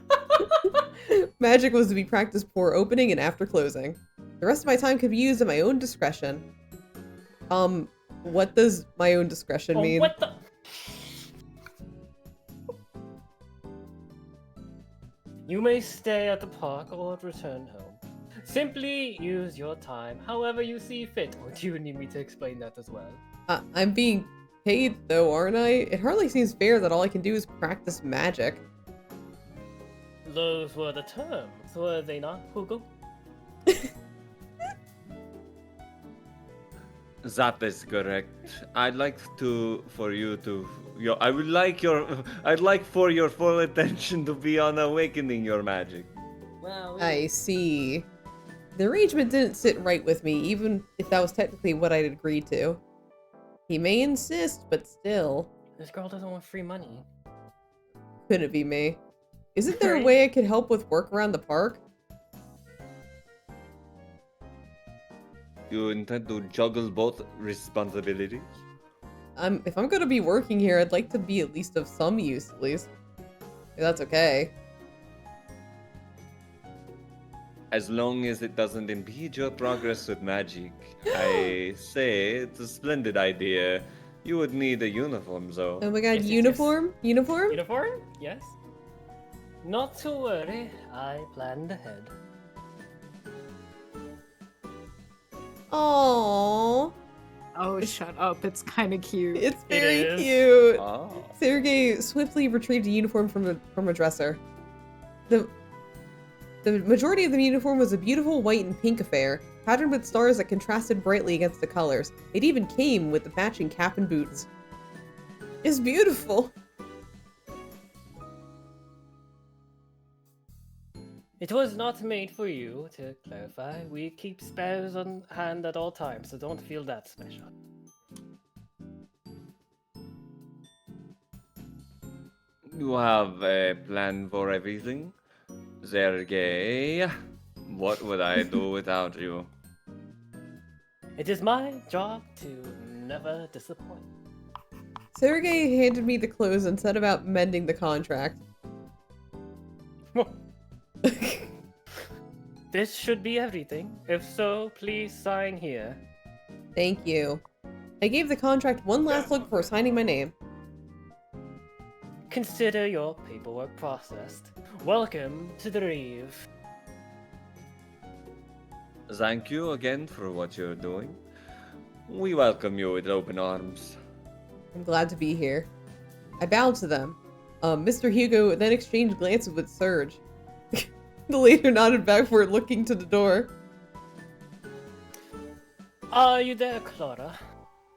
Magic was to be practiced before opening and after closing. The rest of my time could be used at my own discretion. What does my own discretion Oh, mean? what the? You may stay at the park or return home. Simply use your time however you see fit. Or do you need me to explain that as well? I'm being paid though, aren't I? It hardly seems fair that all I can do is practice magic. Those were the terms, were they not, Hugo? That is correct. I'd like for your full attention to be on awakening your magic. Well, I see. The arrangement didn't sit right with me, even if that was technically what I'd agreed to. He may insist, but still. this girl doesn't want free money. Couldn't it be me? Isn't there a Right. way I could help with work around the park? You intend to juggle both responsibilities? If I'm gonna be working here, I'd like to be at least of some use, at least. If that's okay. As long as it doesn't impede your progress with magic. I say it's a splendid idea. You would need a uniform, though. Oh my god, Yes, yes, yes. uniform? Uniform? Uniform? Yes. Not to worry, I planned ahead. Aww. Oh, shut up. It's kind of cute. It's very is. cute. Oh. Sergei swiftly retrieved a uniform from a dresser. The majority of the uniform was a beautiful white and pink affair, patterned with stars that contrasted brightly against the colors. It even came with the matching cap and boots. It's beautiful. It was not made for you, to clarify. We keep spares on hand at all times, so don't feel that special. You have a plan for everything? Sergei, what would I do without you? It is my job to never disappoint. Sergei handed me the clothes and set about mending the contract. This should be everything. If so, please sign here. Thank you. I gave the contract one last look before signing my name. Consider your paperwork processed. Welcome to the Reeve. Thank you again for what you're doing. We welcome you with open arms. I'm glad to be here. I bowed to them. Mr. Hugo then exchanged glances with Serge. The latter nodded backward, looking to the door. Are you there, Clara?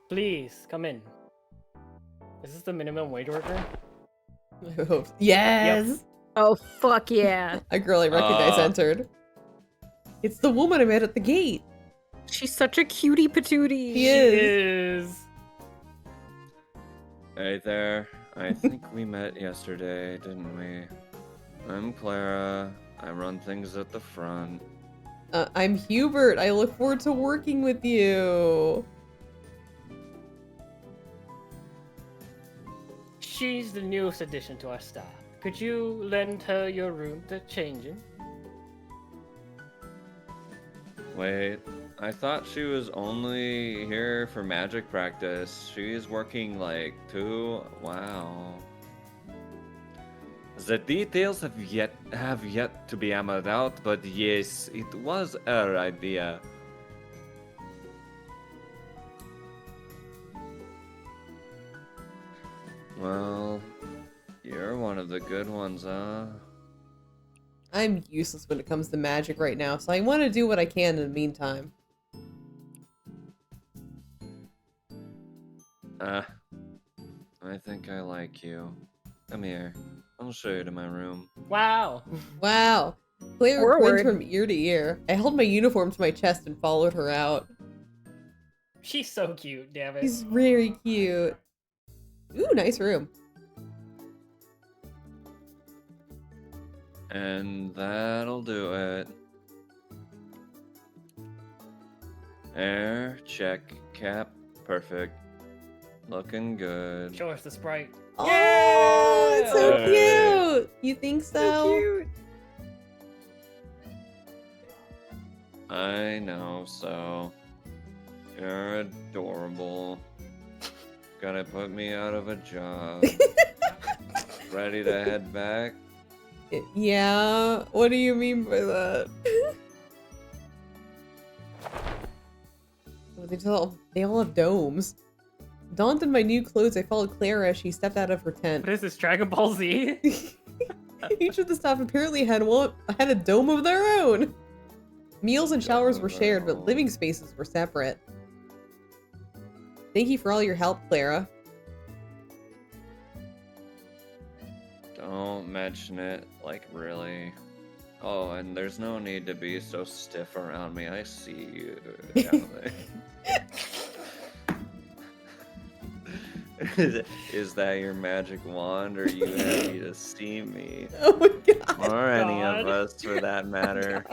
Please, come in. Is this the minimum wage worker? I hope. Yes! Oh, fuck yeah. A girl I recognize entered. It's the woman I met at the gate. She's such a cutie patootie. She is. Hey there. I think we met yesterday, didn't we? I'm Clara. I run things at the front. I'm Hubert. I look forward to working with you. She's the newest addition to our staff. Could you lend her your room to change in? Wait, I thought she was only here for magic practice. She's working like 2. Wow. The details have yet to be hammered out, but yes, it was her idea. Well, you're one of the good ones, huh? I'm useless when it comes to magic right now, so I want to do what I can in the meantime. I think I like you. Come here. I'll show you to my room. Wow. Wow. Claire Forward. grinned from ear to ear. I held my uniform to my chest and followed her out. She's so cute, damn it. He's very cute. Ooh, nice room. And that'll do it. Hair, check. Cap, perfect. Looking good. Show us the sprite. Oh, it's so Yeah. cute. You think so? So cute. I know, so. You're adorable. Gonna put me out of a job. Ready to head back? Yeah. What do you mean by that? Oh, they all have domes. Donned in my new clothes, I followed Clara as she stepped out of her tent. What is this, Dragon Ball Z? Each of the staff apparently had a dome of their own. Meals and showers were shared, but living spaces were separate. Thank you for all your help, Clara. Don't mention it, like really. Oh, and there's no need to be so stiff around me. I see you down there. Is that your magic wand, or are you happy to see me? Oh my god. Or any of God. us, for that matter.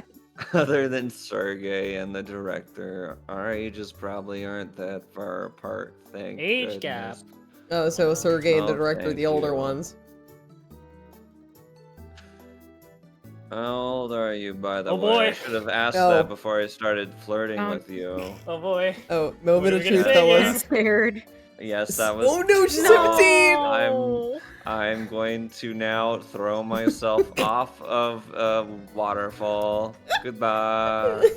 Other than Sergey and the director, our ages probably aren't that far apart, thank Age gap. goodness. Oh, so Sergey and the Oh, director, thank the older you. ones. How old are you, by the Oh, way? I boy. should have asked Oh. that before I started flirting Um, with you. Oh boy. Oh, moment of What are we truth, gonna say I'm now? fellas. scared. Yes, that was. Oh no, she's No. 17! I'm going to now throw myself off of a waterfall. Goodbye.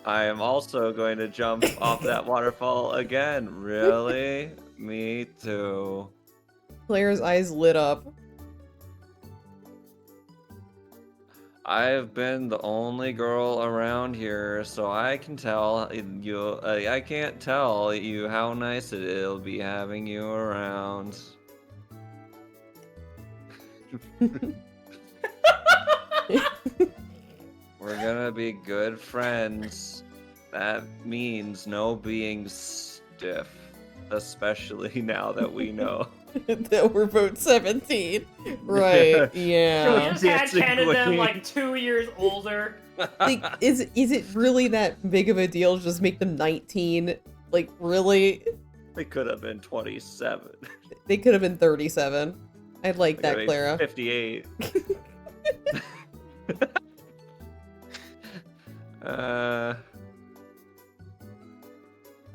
I am also going to jump off that waterfall again. Really? Me too. Claire's eyes lit up. I've been the only girl around here, so I can tell you. I can't tell you how nice it'll be having you around. We're gonna be good friends. That means no being stiff, especially now that we know. That we're both 17. Right, We yeah. just had Dancing Canada queen. like 2 years older. Like, is it really that big of a deal to just make them 19? Like, really? We could have been 27. They could have been 37. I'd like We that, could have been Clara. 58.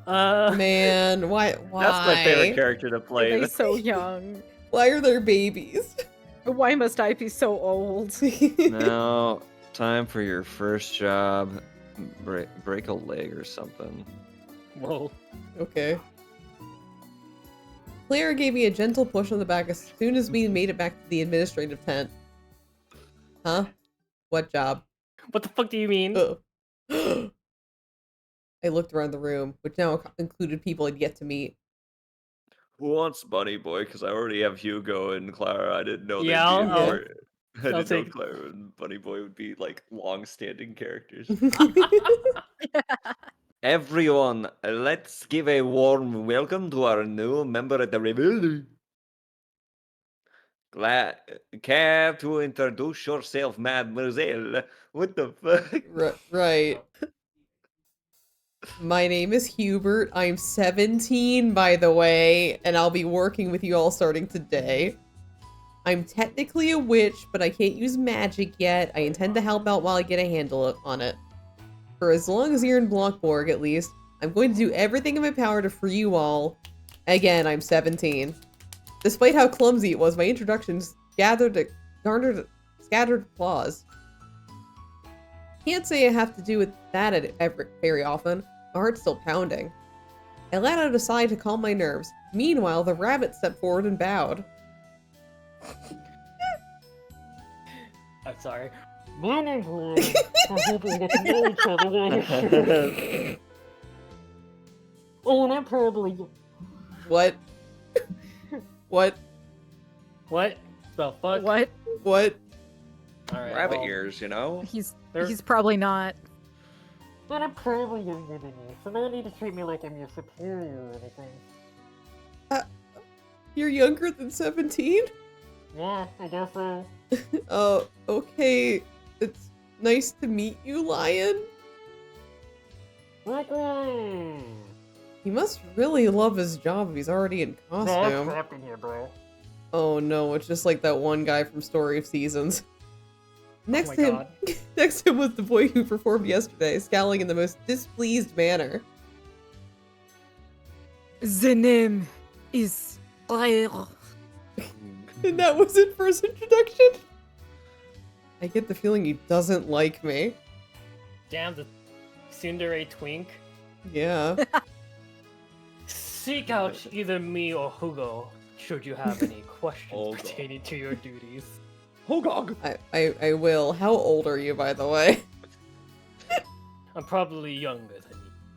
uh, Man, why? that's my favorite character to play. Are they so young? Why are there babies? Why must I be so old? Now, time for your first job. Break a leg or something. Whoa. Okay. Clara gave me a gentle push on the back as soon as we made it back to the administrative tent. Huh? What job? What the fuck do you mean? Ugh. I looked around the room, which now included people I'd yet to meet. Who wants Bunny Boy? Because I already have Hugo and Clara. I didn't know Yeah, they'd be I'll- more- I I'll didn't know take- Clara and Bunny Boy would be like long-standing characters. Everyone, let's give a warm welcome to our new member at the rebellion. Glad care to introduce yourself, mademoiselle. What the fuck? Right. My name is Hubert. I'm 17, by the way, and I'll be working with you all starting today. I'm technically a witch, but I can't use magic yet. I intend to help out while I get a handle on it. For as long as you're in Blockborg, at least, I'm going to do everything in my power to free you all. Again, I'm 17. Despite how clumsy it was, my introductions garnered scattered applause. Can't say I have to do with that very often. My heart's still pounding. I let out a sigh to calm my nerves. Meanwhile, the rabbit stepped forward and bowed. I'm sorry. Oh, I'm probably. What? What? What the fuck? What? What? All right. Rabbit well, ears, you know? He's There- he's probably not. But I'm probably younger than you, so no need to treat me like I'm your superior or anything. You're younger than 17? Yeah, I guess so. Okay. It's nice to meet you, Lion. Likewise. He must really love his job if he's already in That's costume. trapped in here, bro. Oh no, it's just like that one guy from Story of Seasons. Next oh to my him, god. next to him was the boy who performed yesterday, scowling in the most displeased manner. The name is Claire. And that was it for his introduction? I get the feeling he doesn't like me. Damn the tsundere twink. Yeah. Seek out either me or Hugo should you have any questions Hugo. pertaining to your duties. Hogog! I will. How old are you, by the way? I'm probably younger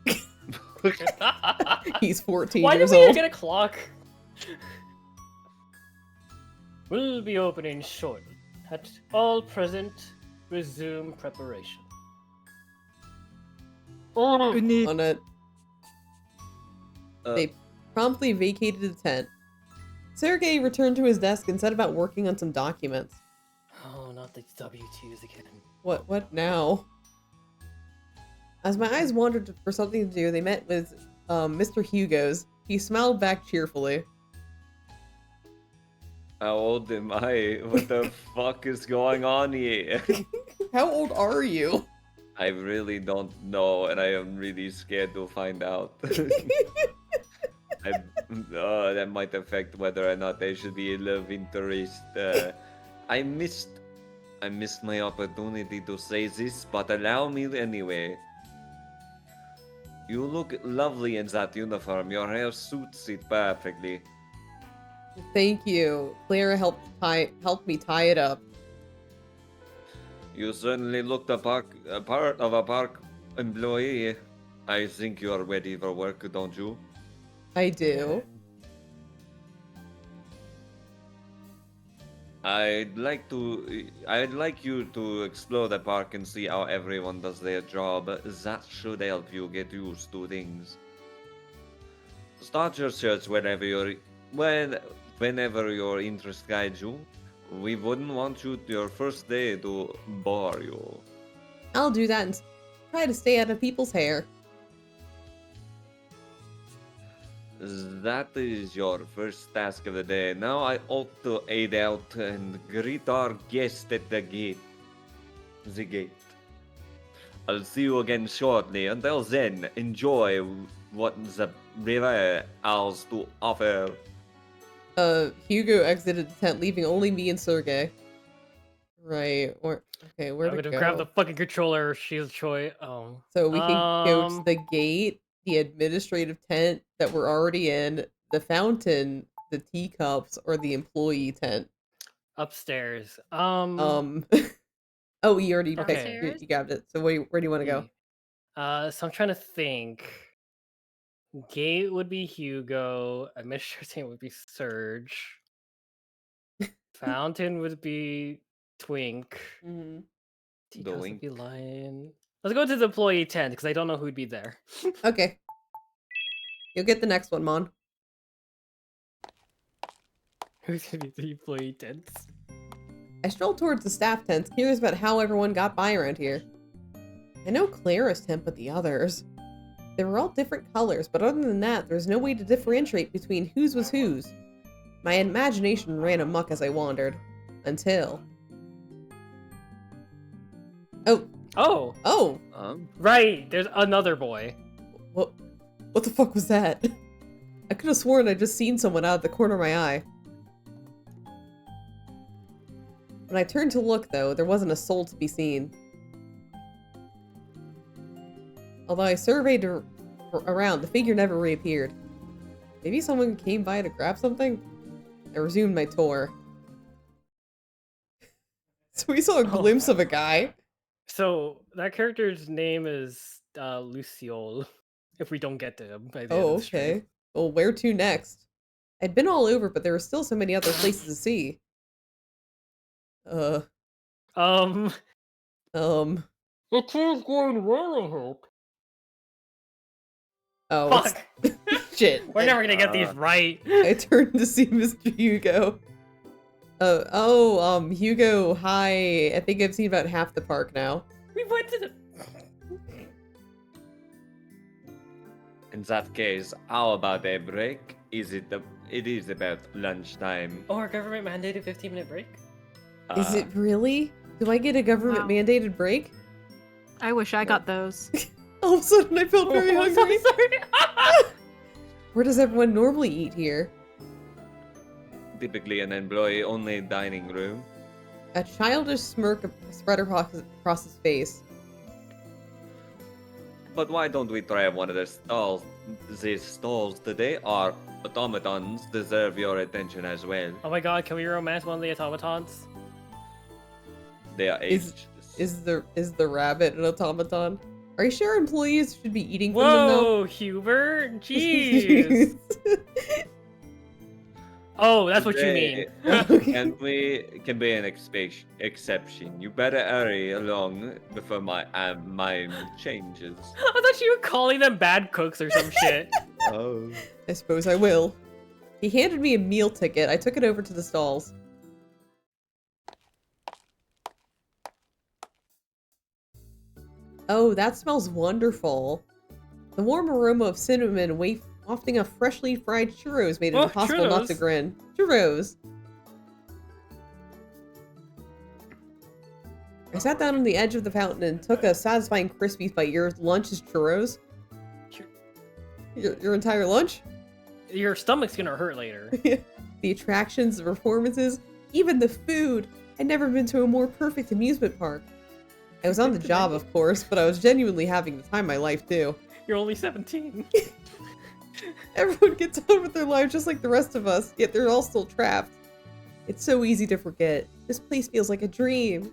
than you. He's 14 Why did years we old. get a clock? We'll be opening shortly. At all present, resume preparation. Oh no! We need On it. They promptly vacated the tent. Sergei returned to his desk and set about working on some documents. Oh, not the W2s again. What now? As my eyes wandered for something to do, they met with Mr. Hugo's. He smiled back cheerfully. How old am I? What the fuck is going on here? How old are you? I really don't know, and I am really scared to find out. That might affect whether or not I should be a love interest. I missed my opportunity to say this, but allow me anyway. You look lovely in that uniform. Your hair suits it perfectly. Thank you. Clara helped me tie it up. You certainly look a part of a park employee. I think you are ready for work, don't you? I do. I'd like you to explore the park and see how everyone does their job. That should help you get used to things. Start your search whenever your interest guides you. We wouldn't want your first day to bore you. I'll do that and try to stay out of people's hair. That is your first task of the day. Now I ought to aid out and greet our guest at the gate. The gate. I'll see you again shortly. Until then, enjoy what the river has to offer. Hugo exited the tent, leaving only me and Sergey. Right. Okay, where I'm to gonna go? grab the fucking controller, Shield Choi. Oh. So we can go to Um, the gate, the administrative tent that we're already in, the fountain, the teacups, or the employee tent. Upstairs. Oh, you already picked. Okay. You grabbed it. So where do you want to go? So I'm trying to think. Gate would be Hugo. Administrator would be Surge. Fountain would be Twink. Mm-hmm. Teacups would Wink. be Lion. Let's go to the employee tent because I don't know who'd be there. Okay. You'll get the next one, Mon. Who's gonna be the employee tents? I strolled towards the staff tents, curious about how everyone got by around here. I know Clara's tent, but the others. They were all different colors, but other than that, there's no way to differentiate between whose was whose. My imagination ran amok as I wandered. Until... Oh! Oh, Oh! right. There's another boy. What the fuck was that? I could have sworn I'd just seen someone out of the corner of my eye. When I turned to look, though, there wasn't a soul to be seen. Although I surveyed around, the figure never reappeared. Maybe someone came by to grab something? I resumed my tour. So we saw a glimpse of a guy. So that character's name is Luciole. If we don't get to him by the end Oh, of the stream. okay. Well, where to next? I'd been all over, but there were still so many other places to see. Um, The tour's going well, I hope. Oh, fuck. shit. We're never gonna get these right. I turned to see Mr. Hugo. Hugo, hi. I think I've seen about half the park now. We went to the. In that case, how about a break? It is about lunchtime. Oh, our government mandated 15-minute break. Is it really? Do I get a government mandated break? I wish I got those. All of a sudden I felt very Oh, I'm so hungry. sorry. Where does everyone normally eat here? Typically an employee-only dining room. A childish smirk spread across his face. But why don't we try one of the stalls? These stalls today are automatons deserve your attention as well. Oh my god, can we romance one of the automatons? They are Is- aged. Is the rabbit an automaton? Are you sure employees should be eating from them though? Whoa, Hubert! Jeez! Oh, that's what you mean. Can be an exception. You better hurry along before my mind changes. I thought you were calling them bad cooks or some shit. Oh. I suppose I will. He handed me a meal ticket. I took it over to the stalls. Oh, that smells wonderful. The warm aroma of cinnamon wafting of freshly fried churros made it Oh, impossible not to churros. grin. Churros! I sat down on the edge of the fountain and took a satisfying crispy bite. Your lunch is churros? Your entire lunch? Your stomach's gonna hurt later. The attractions, the performances, even the food. I'd never been to a more perfect amusement park. I was on the job, of course, but I was genuinely having the time of my life, too. You're only 17. Everyone gets on with their lives just like the rest of us, yet they're all still trapped. It's so easy to forget. This place feels like a dream.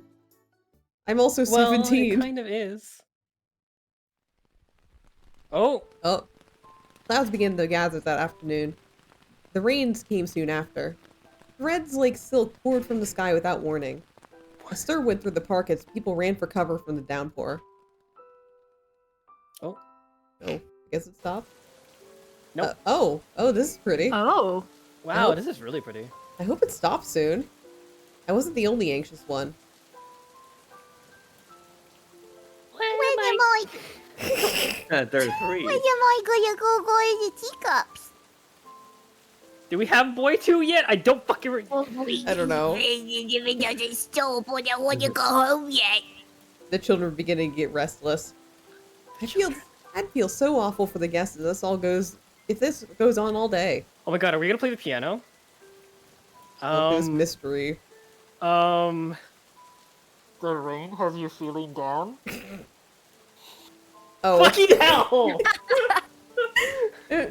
I'm also 17. It kind of is. Oh, Oh. Clouds began to gather that afternoon. The rains came soon after. Threads like silk poured from the sky without warning. A stir went through the park as people ran for cover from the downpour. Oh. Oh, I guess it stopped? Nope. Oh, this is pretty. Oh. wow, Nope. this is really pretty. I hope it stops soon. I wasn't the only anxious one. When am I? There are three. When am I gonna go in the teacups? Do we have boy 2 yet? I don't fucking I don't know. It doesn't stop, but I want to go home yet. The children were beginning to get restless. I'd feel so awful for the guests if this goes on all day. Oh my god, are we gonna play the piano? This mystery. The rain has you feeling down? Oh, Fucking hell!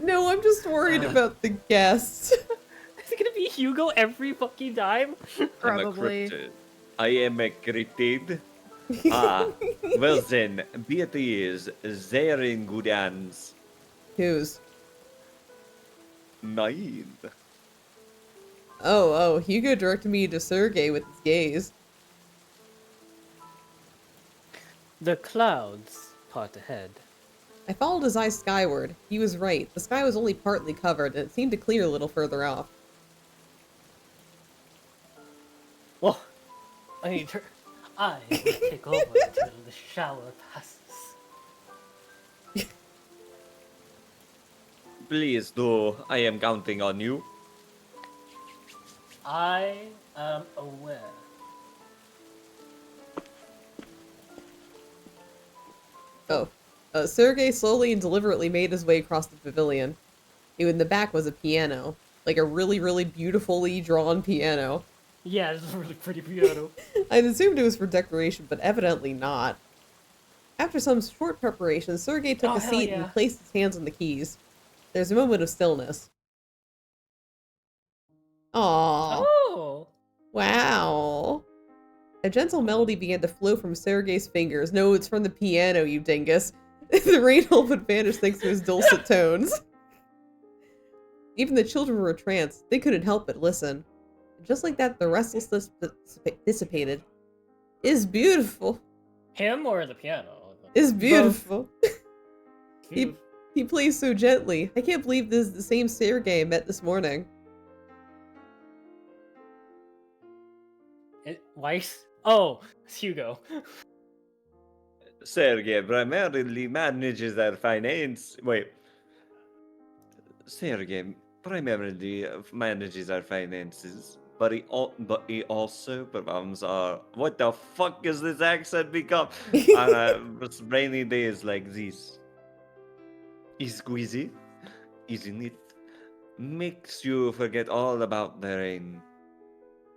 no, I'm just worried about the guests. Is it gonna be Hugo every fucking time? Probably. I am a cryptid. Ah, well then, be it is, they're in good hands. Whose? Mine. Oh, Hugo directed me to Sergei with his gaze. The clouds part ahead. I followed his eyes skyward. He was right. The sky was only partly covered, and it seemed to clear a little further off. Well, I will take over until the shower passes. Please do. I am counting on you. I am aware. Oh. Sergei slowly and deliberately made his way across the pavilion. In the back was a piano. Like a really, really beautifully drawn piano. Yeah, it's a really pretty piano. I'd assumed it was for decoration, but evidently not. After some short preparation, Sergei took Oh, a hell seat yeah. and placed his hands on the keys. There's a moment of stillness. Aww. Oh! Wow. A gentle melody began to flow from Sergei's fingers. No, it's from the piano, you dingus. The rain but vanished thanks to his dulcet tones. Even the children were entranced. They couldn't help but listen. And just like that, the restlessness dissipated. It's beautiful. Him or the piano? It's beautiful. Phew. He plays so gently. I can't believe this is the same Sergei I met this morning. Weiss? Oh, it's Hugo. Sergey primarily manages our finance. Wait. Sergey primarily manages our finances, but he also performs our. What the fuck is this accent become? On rainy days like this. Is squeezy, isn't it? Makes you forget all about the rain.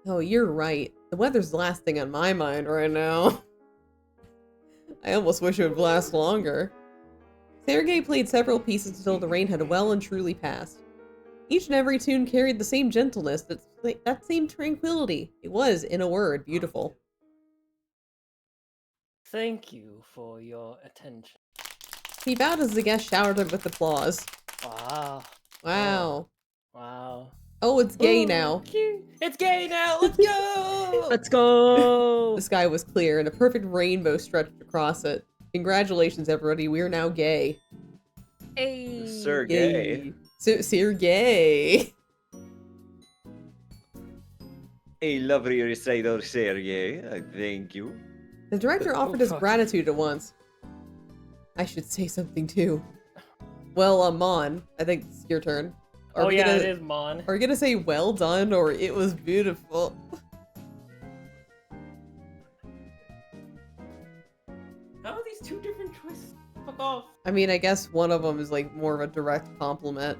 Oh, you're right. The weather's the last thing on my mind right now. I almost wish it would last longer. Sergei played several pieces until the rain had well and truly passed. Each and every tune carried the same gentleness, that same tranquility. It was, in a word, beautiful. Thank you for your attention. He bowed as the guests showered him with applause. Wow. Wow. Wow. Oh, it's gay Ooh, now. cute. It's gay now. Let's go. Let's go! The sky was clear and a perfect rainbow stretched across it. Congratulations, everybody. We are now gay. Hey. Sergey, Sergey. a lovely recital, Sergey. Thank you. The director offered his gratitude at once. I should say something too. Well, Mon, I think it's your turn. Are Oh we yeah, gonna- it is Mon. Are we gonna say well done or it was beautiful? How are these two different choices? Fuck off. I mean, I guess one of them is like more of a direct compliment,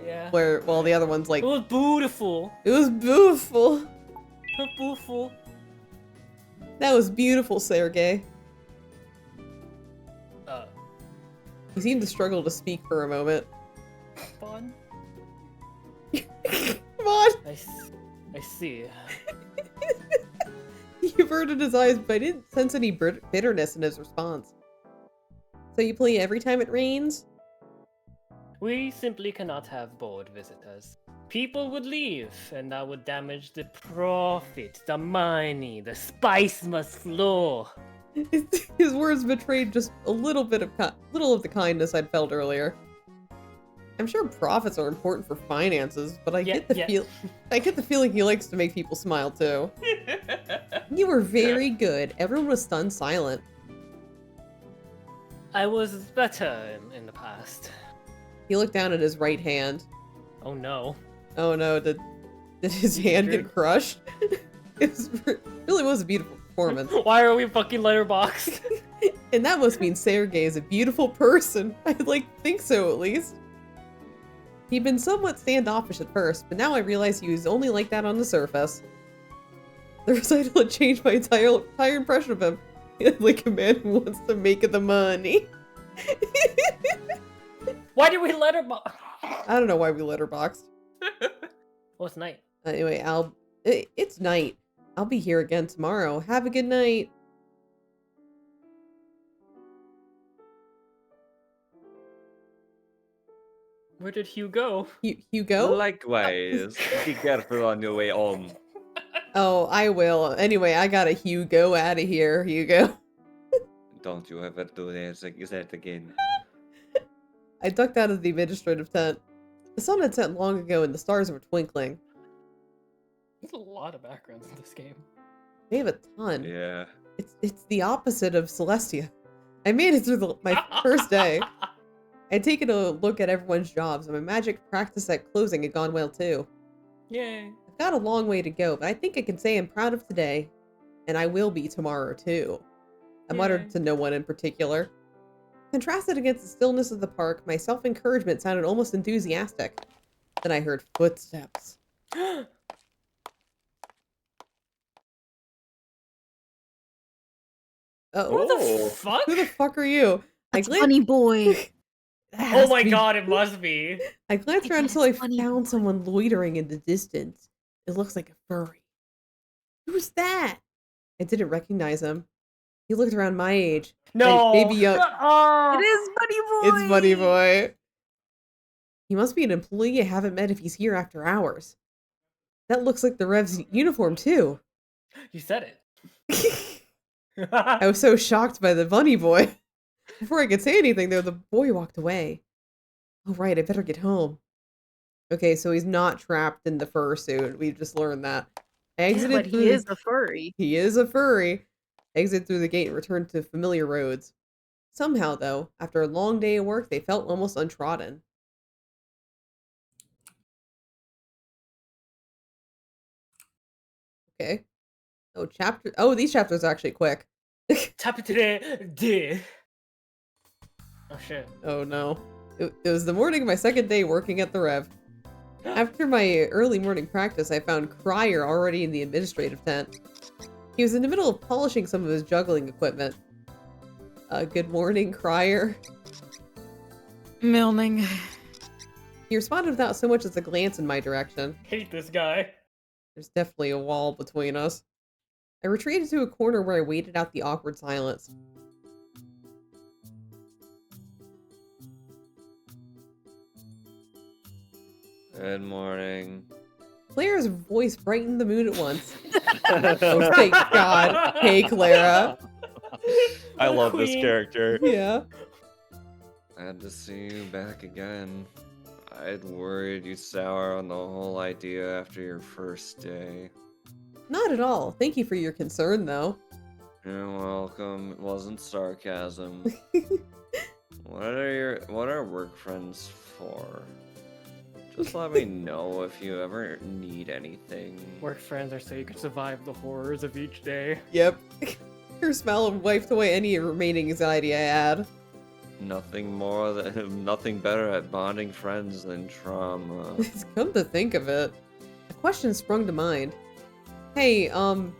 Yeah. while the other one's like, It was beautiful. it was beautiful. Beautiful. That was beautiful, Sergey. He seemed to struggle to speak for a moment. Fun. Come on! I see. He averted his eyes, but I didn't sense any bitterness in his response. So you play every time it rains? We simply cannot have bored visitors. People would leave, and that would damage the profit, the money, the spice must flow. His words betrayed just a little bit of little of the kindness I'd felt earlier. I'm sure profits are important for finances, but I get the feeling he likes to make people smile too. You were very good. Everyone was stunned silent. I was better in the past. He looked down at his right hand. Oh no. Oh no, did his hand get crushed? It really was a beautiful performance. Why are we fucking letterboxed? And that must mean Sergey is a beautiful person. I'd like to think so, at least. He'd been somewhat standoffish at first, but now I realize he was only like that on the surface. The recital had changed my entire impression of him. Like a man who wants to make the money. Why did we letterbox? I don't know why we letterboxed. Well, it's night. Anyway, it's night. I'll be here again tomorrow. Have a good night. Where did Hugh go? Hugo? Likewise. Be careful on your way home. Oh, I will. Anyway, I gotta Hugo out of here, Hugo. Don't you ever do that again. I ducked out of the administrative tent. The sun had set long ago and the stars were twinkling. There's a lot of backgrounds in this game. They have a ton. Yeah. It's the opposite of Celestia. I made it through my first day. I'd taken a look at everyone's jobs, and my magic practice at closing had gone well too. Yay. I got a long way to go, but I think I can say I'm proud of today. And I will be tomorrow, too. I muttered to no one in particular. Contrasted against the stillness of the park, my self-encouragement sounded almost enthusiastic. Then I heard footsteps. Oh, What the fuck? who the fuck are you? That's Bunny Boy. Oh my god, it must be. I glanced I around bet until I it's Bunny found Boy. someone loitering in the distance. It looks like a furry. Who's that? I didn't recognize him. He looked around my age. No, Maybe young. shut up. It is Bunny Boy. It's Bunny Boy. He must be an employee I haven't met if he's here after hours. That looks like the Rev's uniform, too. You said I it. was so shocked by the Bunny Boy. Before I could say anything, though, the boy walked away. Oh, right, I better get home. Okay, so he's not trapped in the fursuit. We just learned that. I exited But through he the- is a furry. He is a furry. Exit through the gate and returned to familiar roads. Somehow, though, after a long day of work, they felt almost untrodden. Okay. Oh, these chapters are actually quick. Tap it today. Oh shit. Oh no. It was the morning of my second day working at the Rev. After my early morning practice, I found Crier already in the administrative tent. He was in the middle of polishing some of his juggling equipment. Good morning, Crier. Milning. He responded without so much as a glance in my direction. Hate this guy. There's definitely a wall between us. I retreated to a corner where I waited out the awkward silence. Good morning. Clara's voice brightened the mood at once. Oh, thank God. Hey, Clara. I love this Queen. character. Yeah. Glad to see you back again. I'd worried you'd sour on the whole idea after your first day. Not at all. Thank you for your concern, though. You're welcome. It wasn't sarcasm. What are work friends for? Just let me know if you ever need anything. Work friends are so you can survive the horrors of each day. Yep. Her smile wiped away any remaining anxiety I had. Nothing better at bonding friends than trauma. Come to think of it, a question sprung to mind. Hey, not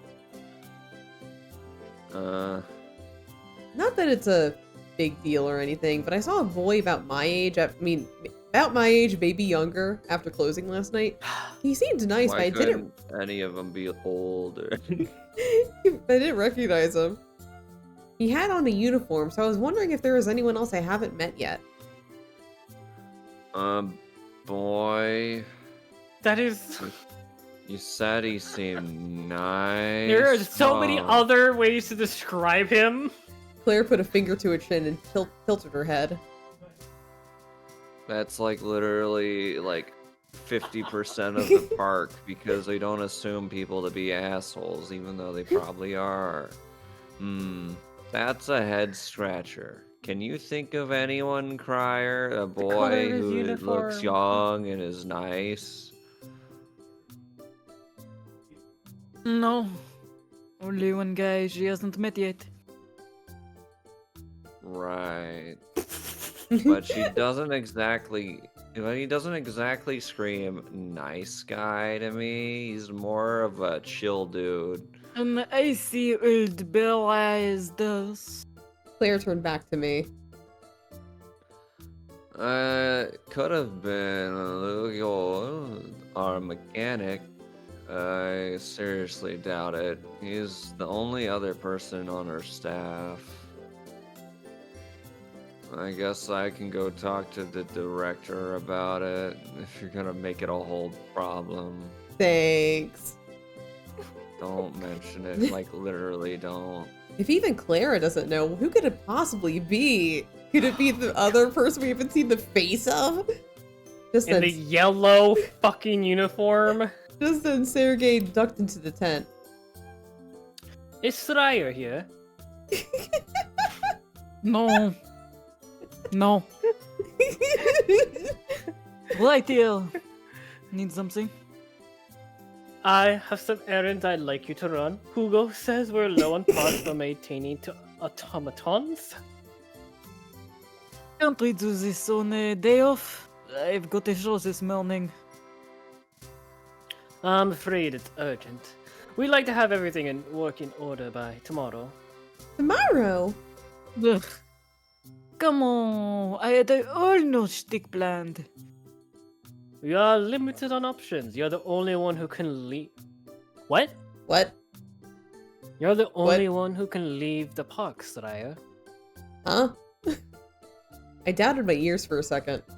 that it's a big deal or anything, but I saw a boy about my age, about my age, maybe younger, after closing last night. He seemed nice, but Why I didn't couldn't any of them be older? I didn't recognize him. He had on a uniform, so I was wondering if there was anyone else I haven't met yet. Boy, That is. you said he seemed nice. There are so many huh? other ways to describe him. Claire put a finger to her chin and tilted her head. That's like literally like 50% of the park because they don't assume people to be assholes, even though they probably are. That's a head scratcher. Can you think of anyone, Crier? A color boy of his who looks uniform. young and is nice? No. Only one guy she hasn't met yet. Right. But he doesn't exactly scream nice guy to me. He's more of a chill dude. An icy old bell eyes does. Claire turned back to me. Could have been Lugo, our mechanic. I seriously doubt it. He's the only other person on our staff. I guess I can go talk to the director about it if you're gonna make it a whole problem. Thanks. Don't mention it, like literally don't. If even Clara doesn't know, who could it possibly be? Could it be the other person we haven't seen the face of? Just In then, the yellow fucking uniform. just then Sergei ducked into the tent. Is Sryer here? No. No. Right here. Need something? I have some errands I'd like you to run. Hugo says we're low on parts for maintaining to automatons. Can't we do this on a day off? I've got a show this morning. I'm afraid it's urgent. We'd like to have everything in working order by tomorrow. Tomorrow? Ugh. Come on, I had a whole no shtick planned. We are limited on options. You're the only one who can leave. What? What? You're the only one who can leave the park, Soraya. Huh? I doubted my ears for a second. I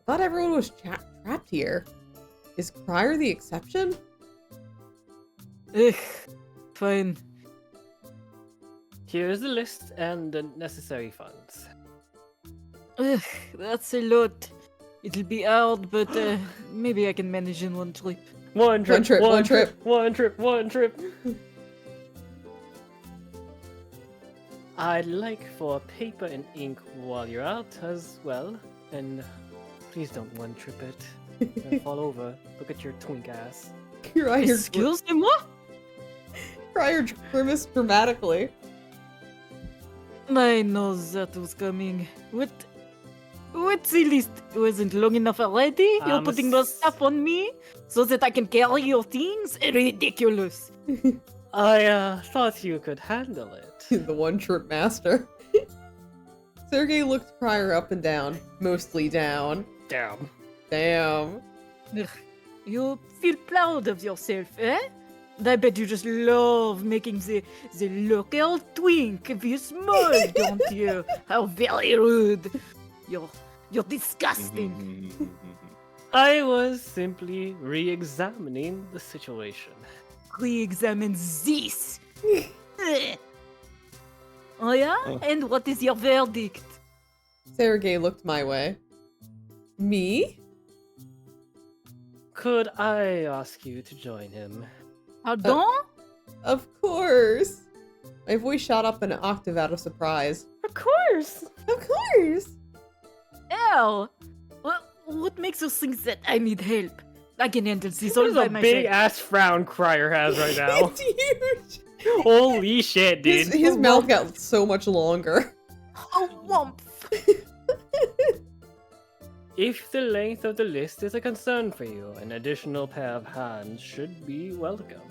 thought everyone was trapped here. Is Crier the exception? Ugh, fine. Here's the list and the necessary funds. Ugh, that's a lot. It'll be hard, but maybe I can manage in one trip. One trip, one trip. one trip. I'd like for paper and ink while you're out as well. And please don't one trip it. It'll fall over. Look at your twink ass. Excuse me, what? Crier grimaced dramatically. I know that was coming. What's the list? Wasn't long enough already? You're putting more stuff on me so that I can carry your things? Ridiculous. I thought you could handle it. The one trip master. Sergey looked Crier up and down. Mostly down. Damn. Damn. Ugh. You feel proud of yourself, eh? I bet you just love making the local twink feel small, don't you? How very rude. You're disgusting. I was simply re-examining the situation. Re-examine this. Oh yeah? And what is your verdict? Sergey looked my way. Me? Could I ask you to join him? Pardon? Of course. My voice shot up an octave out of surprise. Of course! Of course! Hell! What makes you think that I need help? I can handle this all There's by a myself. big ass frown Crier has right now. It's huge! Holy shit, dude. His mouth got so much longer. Oh, womp! If the length of the list is a concern for you, an additional pair of hands should be welcome.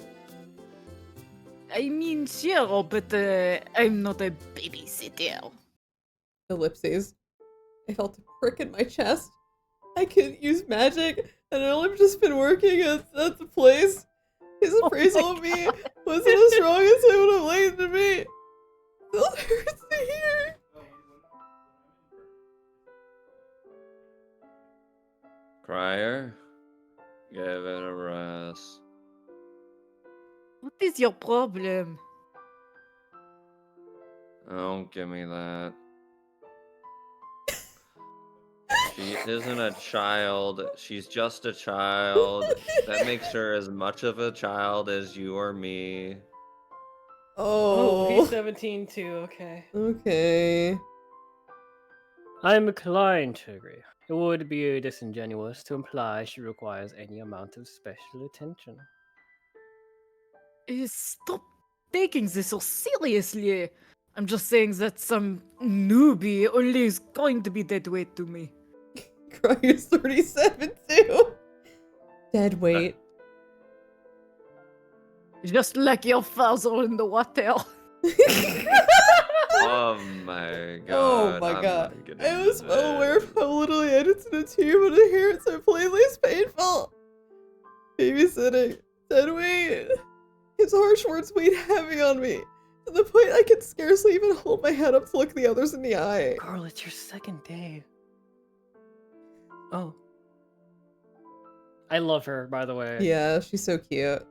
I mean, sure, but I'm not a babysitter. Ellipses. I felt a prick in my chest. I couldn't use magic, and I've just been working at the place. His appraisal of me wasn't as strong as I would have liked to be. Still hurts to hear. Crier, give it a rest. What is your problem? Don't give me that. She isn't a child. She's just a child. That makes her as much of a child as you or me. Oh, Oh. he's 17 too, okay. Okay. I'm inclined to agree. It would be disingenuous to imply she requires any amount of special attention. Stop taking this so seriously. I'm just saying that some newbie only is going to be dead weight to me. Crier's 37 too. Dead weight. Just like your father in the water. Oh my god. Oh my I'm god. not gonna I was do well aware of this. how little I added to the tube, but to hear it so plainly is painful. Babysitting. Dead weight. His harsh words weighed heavy on me, to the point I could scarcely even hold my head up to look the others in the eye. Girl, it's your second day. Oh. I love her, by the way. Yeah, she's so cute.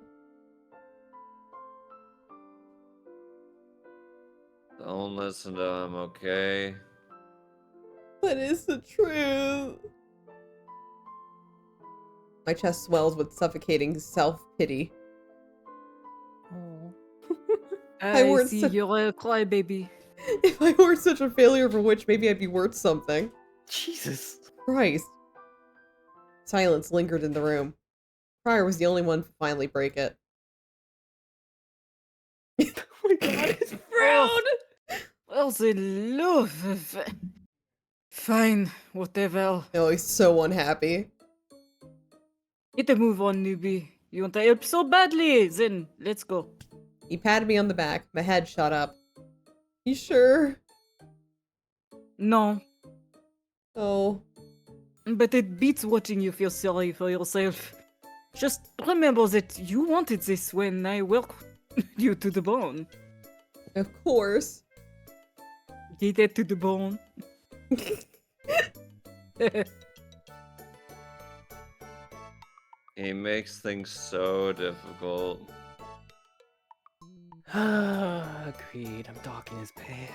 Don't listen to him, okay? That is the truth. My chest swells with suffocating self-pity. Oh. I I weren't see so- you're a crybaby. If I weren't such a failure of a witch, maybe I'd be worth something. Jesus. Christ. Silence lingered in the room. Crier was the only one to finally break it. Oh my god, his frown! Well, the love of... Fine, whatever. Oh, he's so unhappy. Get a move on, newbie. You want to help so badly? Then, let's go. He patted me on the back. My head shot up. You sure? No, Oh. but it beats watching you feel sorry for yourself. Just remember that you wanted this when I welcomed you to the bone. Of course. Get it to the bone. He makes things so difficult. Agreed, I'm docking his pay.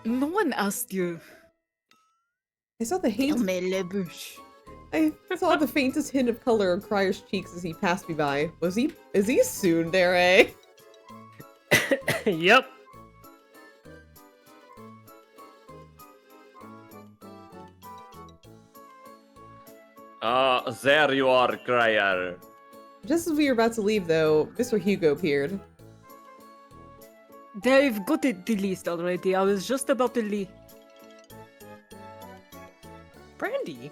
No one asked you. I saw the hint. le bouche. I saw the faintest hint of color on Crier's cheeks as he passed me by. Is he soon there, eh? Yep. There you are, Crier. Just as we were about to leave, though, Mr. Hugo appeared. They've got it the list already. I was just about to leave. Brandy?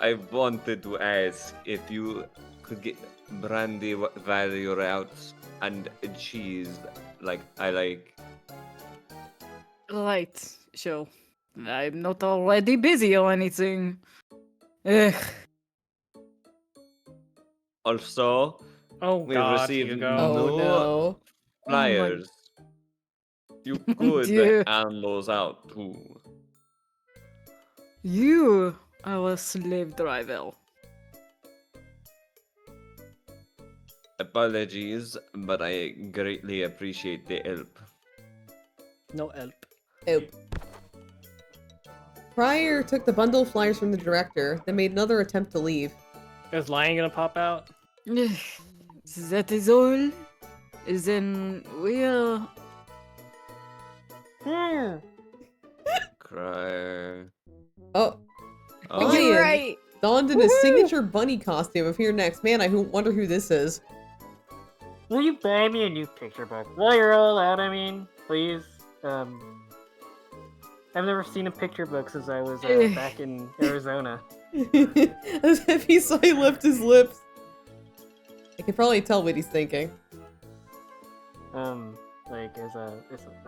I wanted to ask if you could get brandy while you're out and cheese, like I like. Right, sure. I'm not already busy or anything. Ugh. Also, Oh we god, received Hugo. Oh no no. flyers. You Oh, could dear. hand those out too. You are a slave driver. Apologies, but I greatly appreciate the help. No help. Oh. Crier took the bundle of flyers from the director, then made another attempt to leave. Is Lion gonna pop out? Ugh. That is all. Then we're... Crier. Oh, Oh, Lion, You're right. donned in his signature bunny costume, appeared next. Man, I wonder who this is. Will you buy me a new picture book? While you're all out, I mean, please. I've never seen a picture book since I was back in Arizona. As if he saw he lift his lips. I can probably tell what he's thinking. Like, is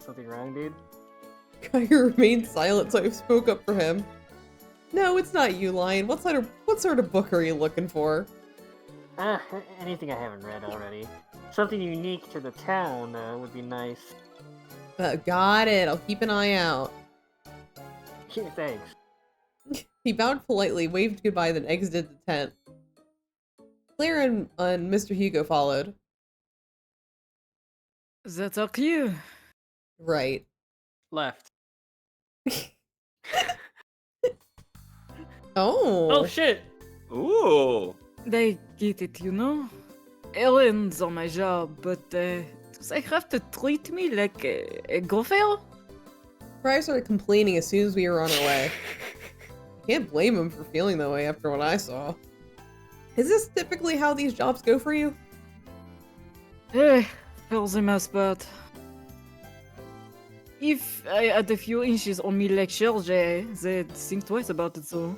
something wrong, dude? Crier remained silent, so I spoke up for him. No, it's not you, Lion. What sort of book are you looking for? Anything I haven't read already. Something unique to the town would be nice. Got it. I'll keep an eye out. Yeah, thanks. He bowed politely, waved goodbye, then exited the tent. Claire and Mr. Hugo followed. That's our cue. Left. Right. Oh Oh. shit! Ooh. They get it, you know? Errands are my job, but do they have to treat me like a gopher? Crier started complaining as soon as we were on our way. Can't blame him for feeling that way after what I saw. Is this typically how these jobs go for you? For the most part. If I had a few inches on me like Serge, they'd think twice about it, so.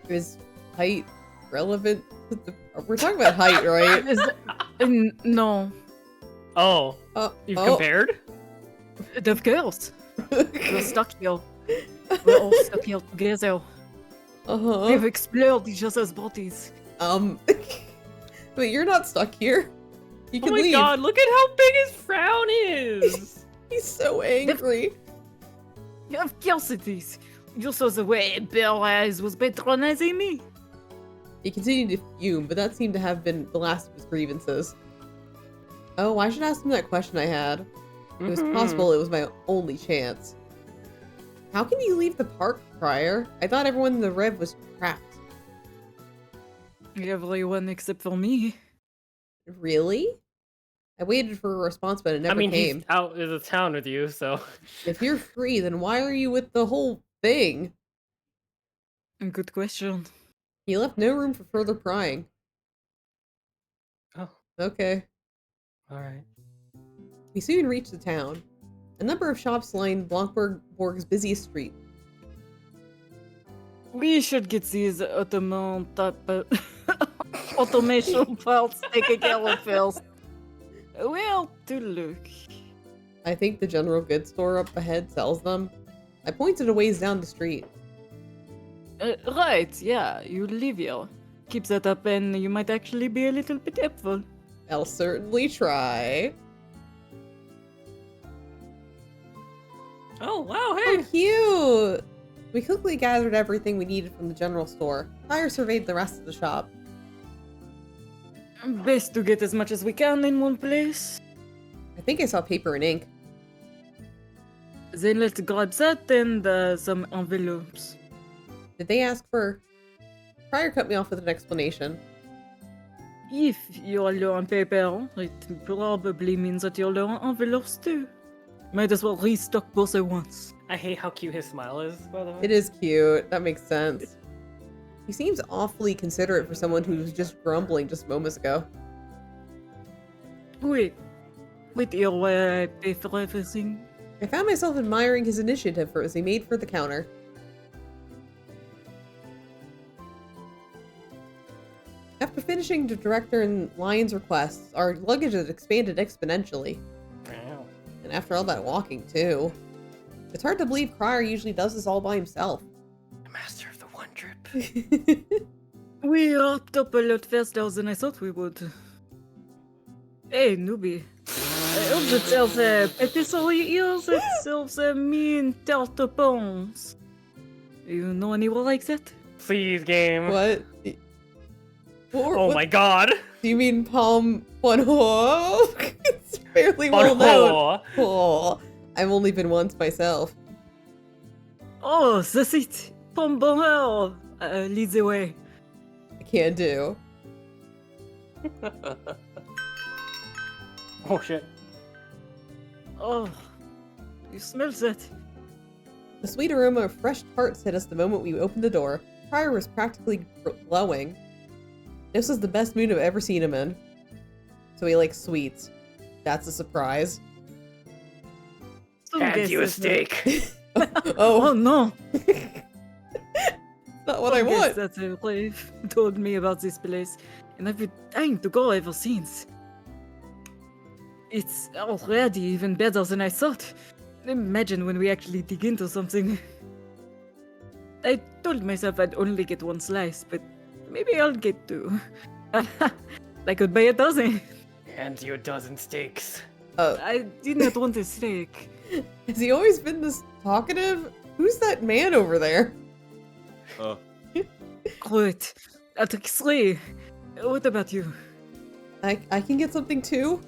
Is height relevant? We're talking about height, right? No. Oh, you've compared? Of course. We're stuck here. We're all stuck here together. Uh-huh. We've explored each other's bodies. But you're not stuck here. You can Oh my leave. god, look at how big his frown is! He's so angry. Of course it is. You saw the way Bear Eyes was patronizing me. He continued to fume, but that seemed to have been the last of his grievances. Oh, I should ask him that question I had. It was possible it was my only chance. How can you leave the park, Crier? I thought everyone in the Rev was trapped. Everyone except for me. Really? I waited for a response, but it never I mean, came. he's out of the town with you, so. If you're free, then why are you with the whole thing? Good question. He left no room for further prying. Oh, Okay. alright. We soon reached the town. A number of shops lined Blancburg's busiest street. We should get these automation files taken care of first. Well, to look. I think the general goods store up ahead sells them. I pointed a ways down the street. Right, yeah, you live here. Keep that up and you might actually be a little bit helpful. I'll certainly try. Oh, wow, Oh, hey! cute! We quickly gathered everything we needed from the general store. Fire surveyed the rest of the shop. Best to get as much as we can in one place. I think I saw paper and ink. Then let's grab that and some envelopes. Did they ask for... Pryor cut me off with an explanation. If you're low on paper, it probably means that you're low on envelopes too. Might as well restock both at once. I hate how cute his smile is, by the way. It is cute. That makes sense. He seems awfully considerate for someone who was just grumbling just moments ago. Wait here while I pay for everything. I found myself admiring his initiative as he made for the counter. After finishing the director and Lion's requests, our luggage had expanded exponentially. Wow. And after all that walking, too. It's hard to believe Cryer usually does this all by himself. The master of the one trip. We wrapped up a lot faster than I thought we would. Hey, newbie. I hope it sells patisserie ears, it sells mean tarte pons. You know anywhere like that? Please, game. What? Oh what my god! do you mean Palm One Ho? It's fairly well known. Oh, Oh, I've only been once myself. Oh, that's it. Pomme bonheur. Lead the way. I can't do. oh shit. Oh, you smell that? The sweet aroma of fresh tarts hit us the moment we opened the door. Pryor was practically glowing. This was the best mood I've ever seen him in. So he likes sweets. That's a surprise. Hand you a steak. Oh Oh, no! not what I Guess want. that Rave told me about this place, and I've been dying to go ever since. It's already even better than I thought. Imagine when we actually dig into something. I told myself I'd only get one slice, but maybe I'll get two. I could buy a dozen. Hand you a dozen steaks. I did not want a steak. Has he always been this talkative? Who's that man over there? Good. I'll take three. What about you? I can get something too?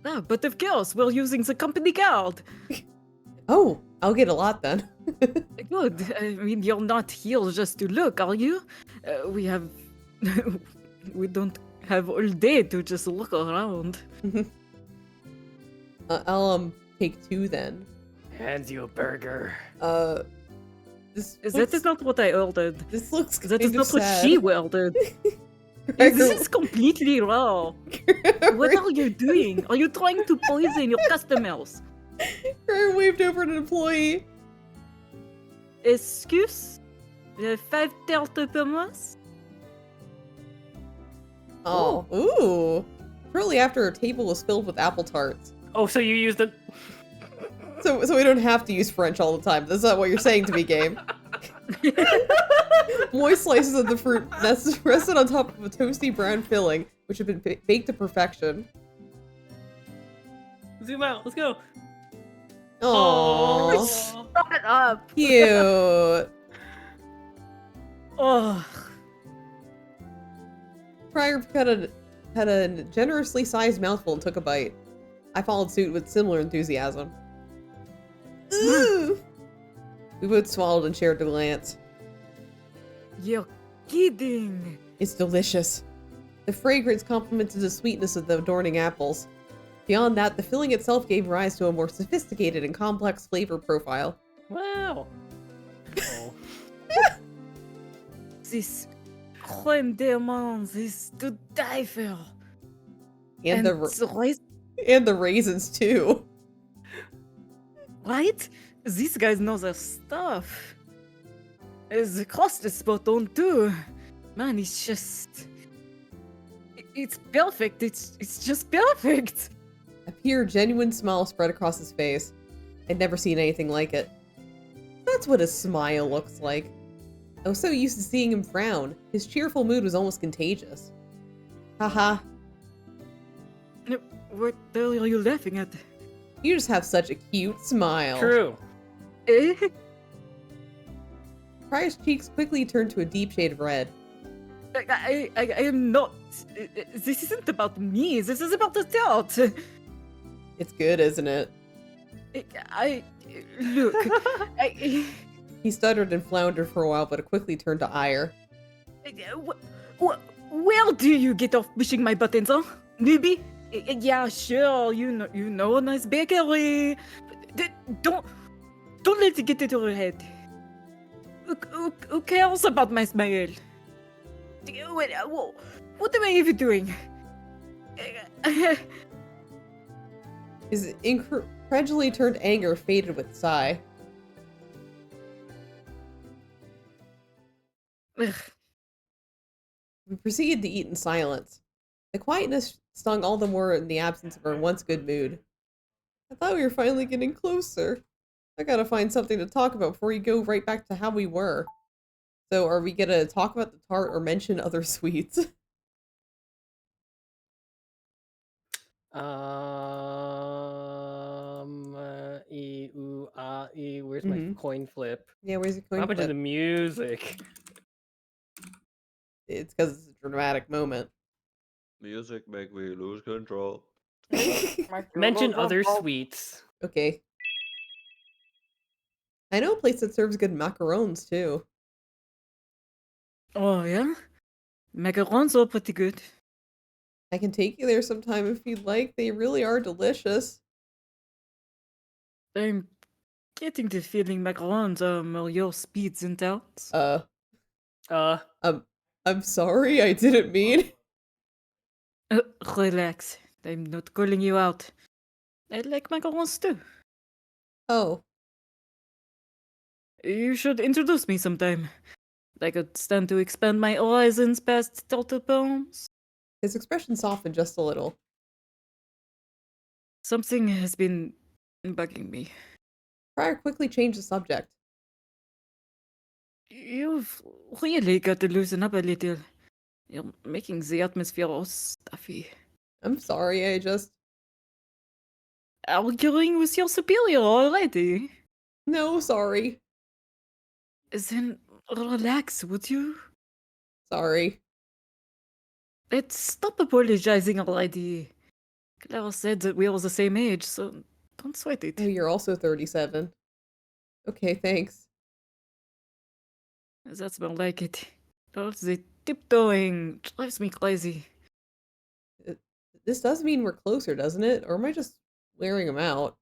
Ah, but of course, we're using the company card. Oh, I'll get a lot then. Good. I mean, you're not here just to look, are you? We have... we don't have all day to just look around. I'll take two then. Hand you a burger. This That looks, is not what I ordered. this looks That kind is of not what sad. she ordered. This is completely wrong. What are you doing? Are you trying to poison your customers? Cryer waved over at an employee. Excuse? 5 tarte pommes? Oh, ooh. Shortly after, our table was filled with apple tarts. Oh, so you used the. So we don't have to use French all the time. That's not what you're saying to me, game. Moist slices of the fruit rested on top of a toasty brown filling, which had been baked to perfection. Zoom out. Let's go. Aww, Shut up. cute. Oh, Pryor had a generously sized mouthful and took a bite. I followed suit with similar enthusiasm. Ooh. We both swallowed and shared a glance. you're kidding. It's delicious. The fragrance complemented the sweetness of the adorning apples. Beyond that, the filling itself gave rise to a more sophisticated and complex flavor profile. Wow. Oh. This creme d'amande is to die for. And the rice, and the raisins too. right? These guys know their stuff. The crust is spot on too. Man, it's just... It's perfect. It's just perfect. A pure, genuine smile spread across his face. I'd never seen anything like it. That's what a smile looks like. I was so used to seeing him frown. His cheerful mood was almost contagious. Haha. What the hell are you laughing at? You just have such a cute smile. True. Eh? Pryor's cheeks quickly turned to a deep shade of red. I am not... This isn't about me. This is about the tart. It's good, isn't it? Look, He stuttered and floundered for a while, but it quickly turned to ire. Where do you get off pushing my buttons, huh? Newbie? Yeah, sure, you know a nice bakery. Don't let it get into your head. Who cares about my smile? What am I even doing? His incredulously turned anger faded with a sigh. Ugh. We proceeded to eat in silence. The quietness stung all the more in the absence of our once good mood. I thought we were finally getting closer. I gotta find something to talk about before we go right back to how we were. So are we gonna talk about the tart or mention other sweets? Where's my coin flip? Yeah, where's your coin What happened to flip? the music? It's because it's a dramatic moment. Music make me lose control. Mention other sweets. Okay. I know a place that serves good macarons too. Oh, yeah? Macarons are pretty good. I can take you there sometime if you'd like. They really are delicious. I'm getting the feeling macarons are more your speeds and tarts. I'm sorry, I didn't mean. Relax. I'm not calling you out. I like macarons too. Oh, You should introduce me sometime. I could stand to expand my horizons past turtle bones. his expression softened just a little. Something has been bugging me. Pryor quickly changed the subject. You've really got to loosen up a little. You're making the atmosphere all stuffy. I'm sorry, I just... Arguing with your superior already. No, sorry. Then relax, would you? Sorry. Let's stop apologizing already. Clara said that we are the same age, so don't sweat it. Oh, you're also 37. Okay, thanks. That's more like it. All the tiptoeing drives me crazy. This does mean we're closer, doesn't it? Or am I just wearing him out?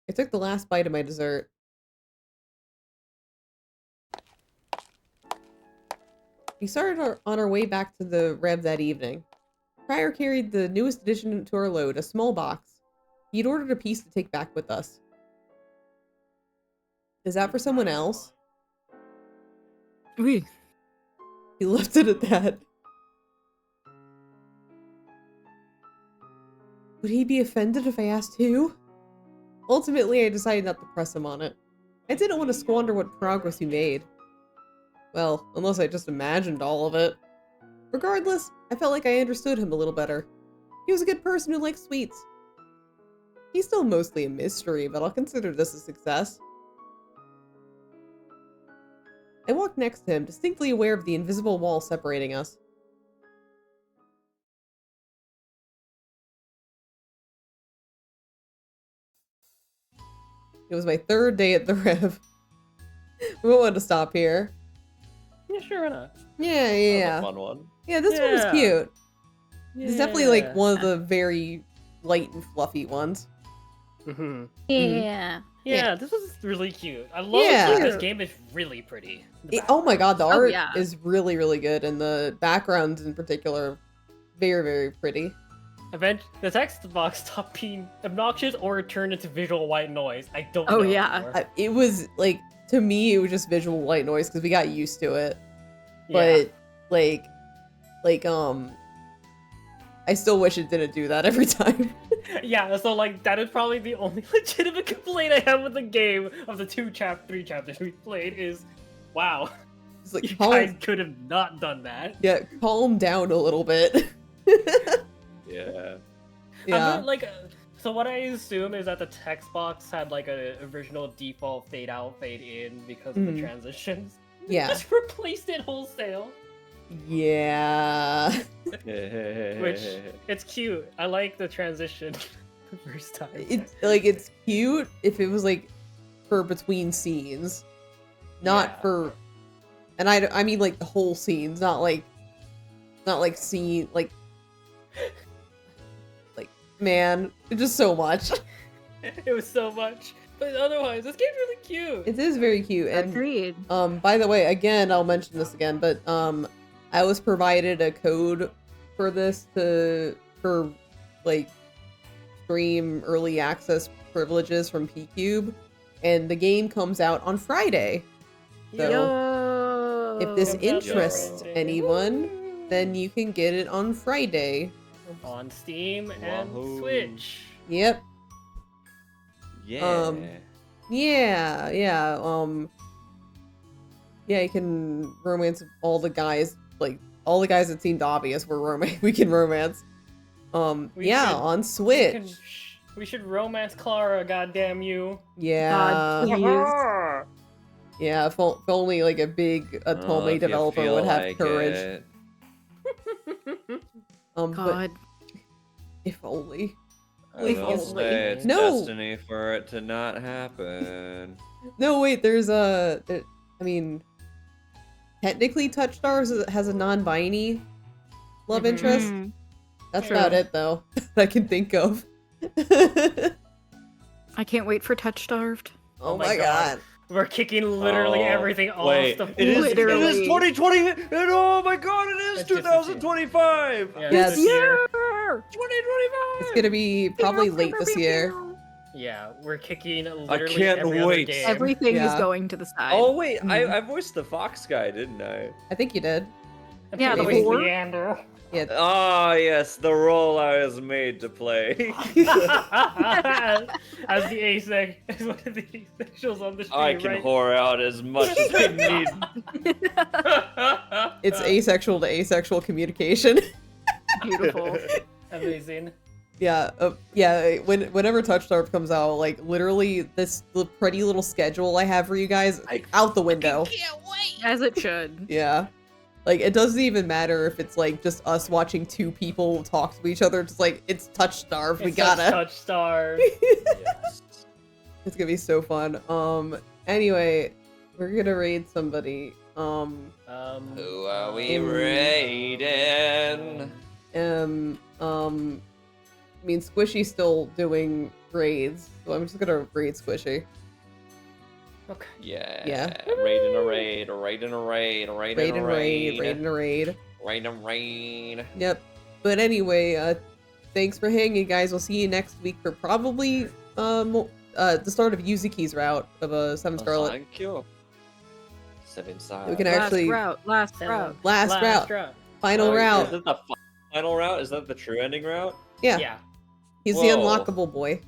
I took the last bite of my dessert. We started on our way back to the Rev that evening. Pryor carried the newest addition to our load, a small box. He'd ordered a piece to take back with us. Is that for someone else? Oui. He left it at that. Would he be offended if I asked who? Ultimately, I decided not to press him on it. I didn't want to squander what progress we made. Well, unless I just imagined all of it. Regardless, I felt like I understood him a little better. He was a good person who likes sweets. He's still mostly a mystery, but I'll consider this a success. I walked next to him, distinctly aware of the invisible wall separating us. It was my third day at the Rev. We won't want to stop here. Yeah, sure enough. Yeah, That was yeah. a fun one. Yeah, this one was Yeah. cute. It's definitely like Yeah. one of the very light and fluffy ones. Mm-hmm. Yeah. Yeah, this was really cute. I love Yeah. this game is really pretty. The Oh my god, the art yeah. is really, really good, and the backgrounds in particular, very, very pretty. The text box stopped being obnoxious or turned into visual white noise. I don't Oh, know. yeah. anymore. It was like, to me, it was just visual white noise because we got used to it. Yeah. But I still wish it didn't do that every time. Yeah, so like that is probably the only legitimate complaint I have with the game of the three chapters we played is, wow, It's like, you guys could have not done that. yeah, calm down a little bit. Yeah. Yeah. So what I assume is that the text box had like a original default fade out, fade in because of the Mhm. transitions. Yeah. Just replaced it wholesale. Yeah. Which it's cute. I like the transition the first time. It's cute if it was like for between scenes, not Yeah. for, and I mean like the whole scenes, not like scene like man, it's just so much. It was so much. But otherwise, this game's really cute. It is very cute. And Agreed. by the way, again, I'll mention this again, but I was provided a code for this for like stream early access privileges from PCube, and the game comes out on Friday. So Yo. if this Comes out interests Friday. anyone, then you can get it on Friday. On Steam and Wahoo. Switch. Yep. Yeah. Yeah, yeah, you can romance all the guys, like all the guys that seemed obvious were we can romance. We Yeah, should- on Switch. We should romance Clara, goddamn you. Yeah. God, please. Yeah, if only like a big Oh, Atome if you developer feel would have like courage. it. But God. if only. I If will only. say it's No. destiny for it to not happen. No, wait, there's I mean, technically Touch Stars has a non-binary love Mhm. interest. Mm. That's True. about it, though, that I can think of. I can't wait for Touch Starved. Oh my my God. god. We're kicking literally Oh, everything off Wait, the it is Literally. 2020 and oh my god, it is It's just a 2025. Yeah, Yes. this year. 2025. It's gonna be probably late this year. Yeah, we're kicking literally can't every other wait. game. Everything is Yeah. going to the side. Oh wait, Mhm. I voiced the Fox guy, didn't I? I think you did. Yeah, the Wait, whore. Leander. Yeah. Ah yes, the role I was made to play. As the as one of the asexuals on the stream, I can right? whore out as much as I need. It's asexual to asexual communication. Beautiful. Amazing. Yeah, whenever Touch Starve comes out, like literally this pretty little schedule I have for you guys, like out the window. As it should. Yeah. Like it doesn't even matter if it's like just us watching two people talk to each other. It's like it's Touch Starve. We It's such gotta. Touch Star. Yes. It's gonna be so fun. Anyway, we're gonna raid somebody. Who are we raiding? I mean, Squishy's still doing raids, so I'm just gonna raid Squishy. Okay. Yeah. Yeah. Raiding a raid, raiding a raid, raiding Raid a and raid, raid and a raid. raid and raid. Yep. But anyway, thanks for hanging, guys. We'll see you next week for probably the start of Yuzuki's route of a Seven Scarlet. Thank you. Seven side. We can Last actually route. Last route. last route, final Is route. that the final route? Is that the true ending route? Yeah, Yeah. he's the Whoa. unlockable boy.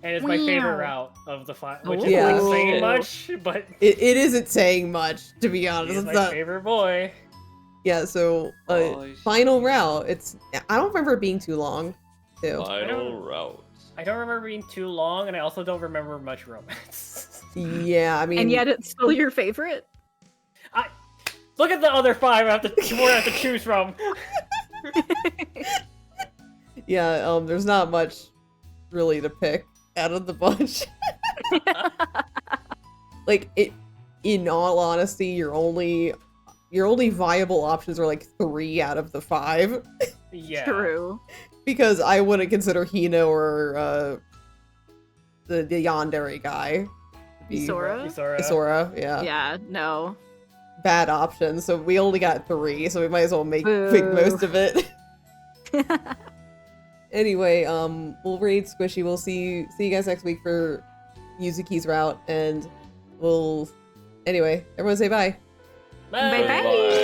And it's my favorite Meow. route of the which Ooh. is Yeah. not saying much, but It isn't saying much, to be honest. he's It's my not- favorite boy. Yeah, so Holy final shit. route. I don't remember it being too long, too. Final route. I don't remember being too long, and I also don't remember much romance. Yeah, I mean, And yet it's still your favorite? Look at the other five I have to choose from. yeah, there's not much really to pick out of the bunch. Like, in all honesty, you're only your only viable options are like 3 out of the 5. Yeah. True. Because I wouldn't consider Hino or the yandere guy. to be Isora? Isora, yeah. Yeah, no. Bad options. So we only got 3, so we might as well make Boo. most of it. Anyway, we'll raid Squishy. We'll see you guys next week for Yuzuki's route, and we'll anyway, everyone say bye. Bye bye.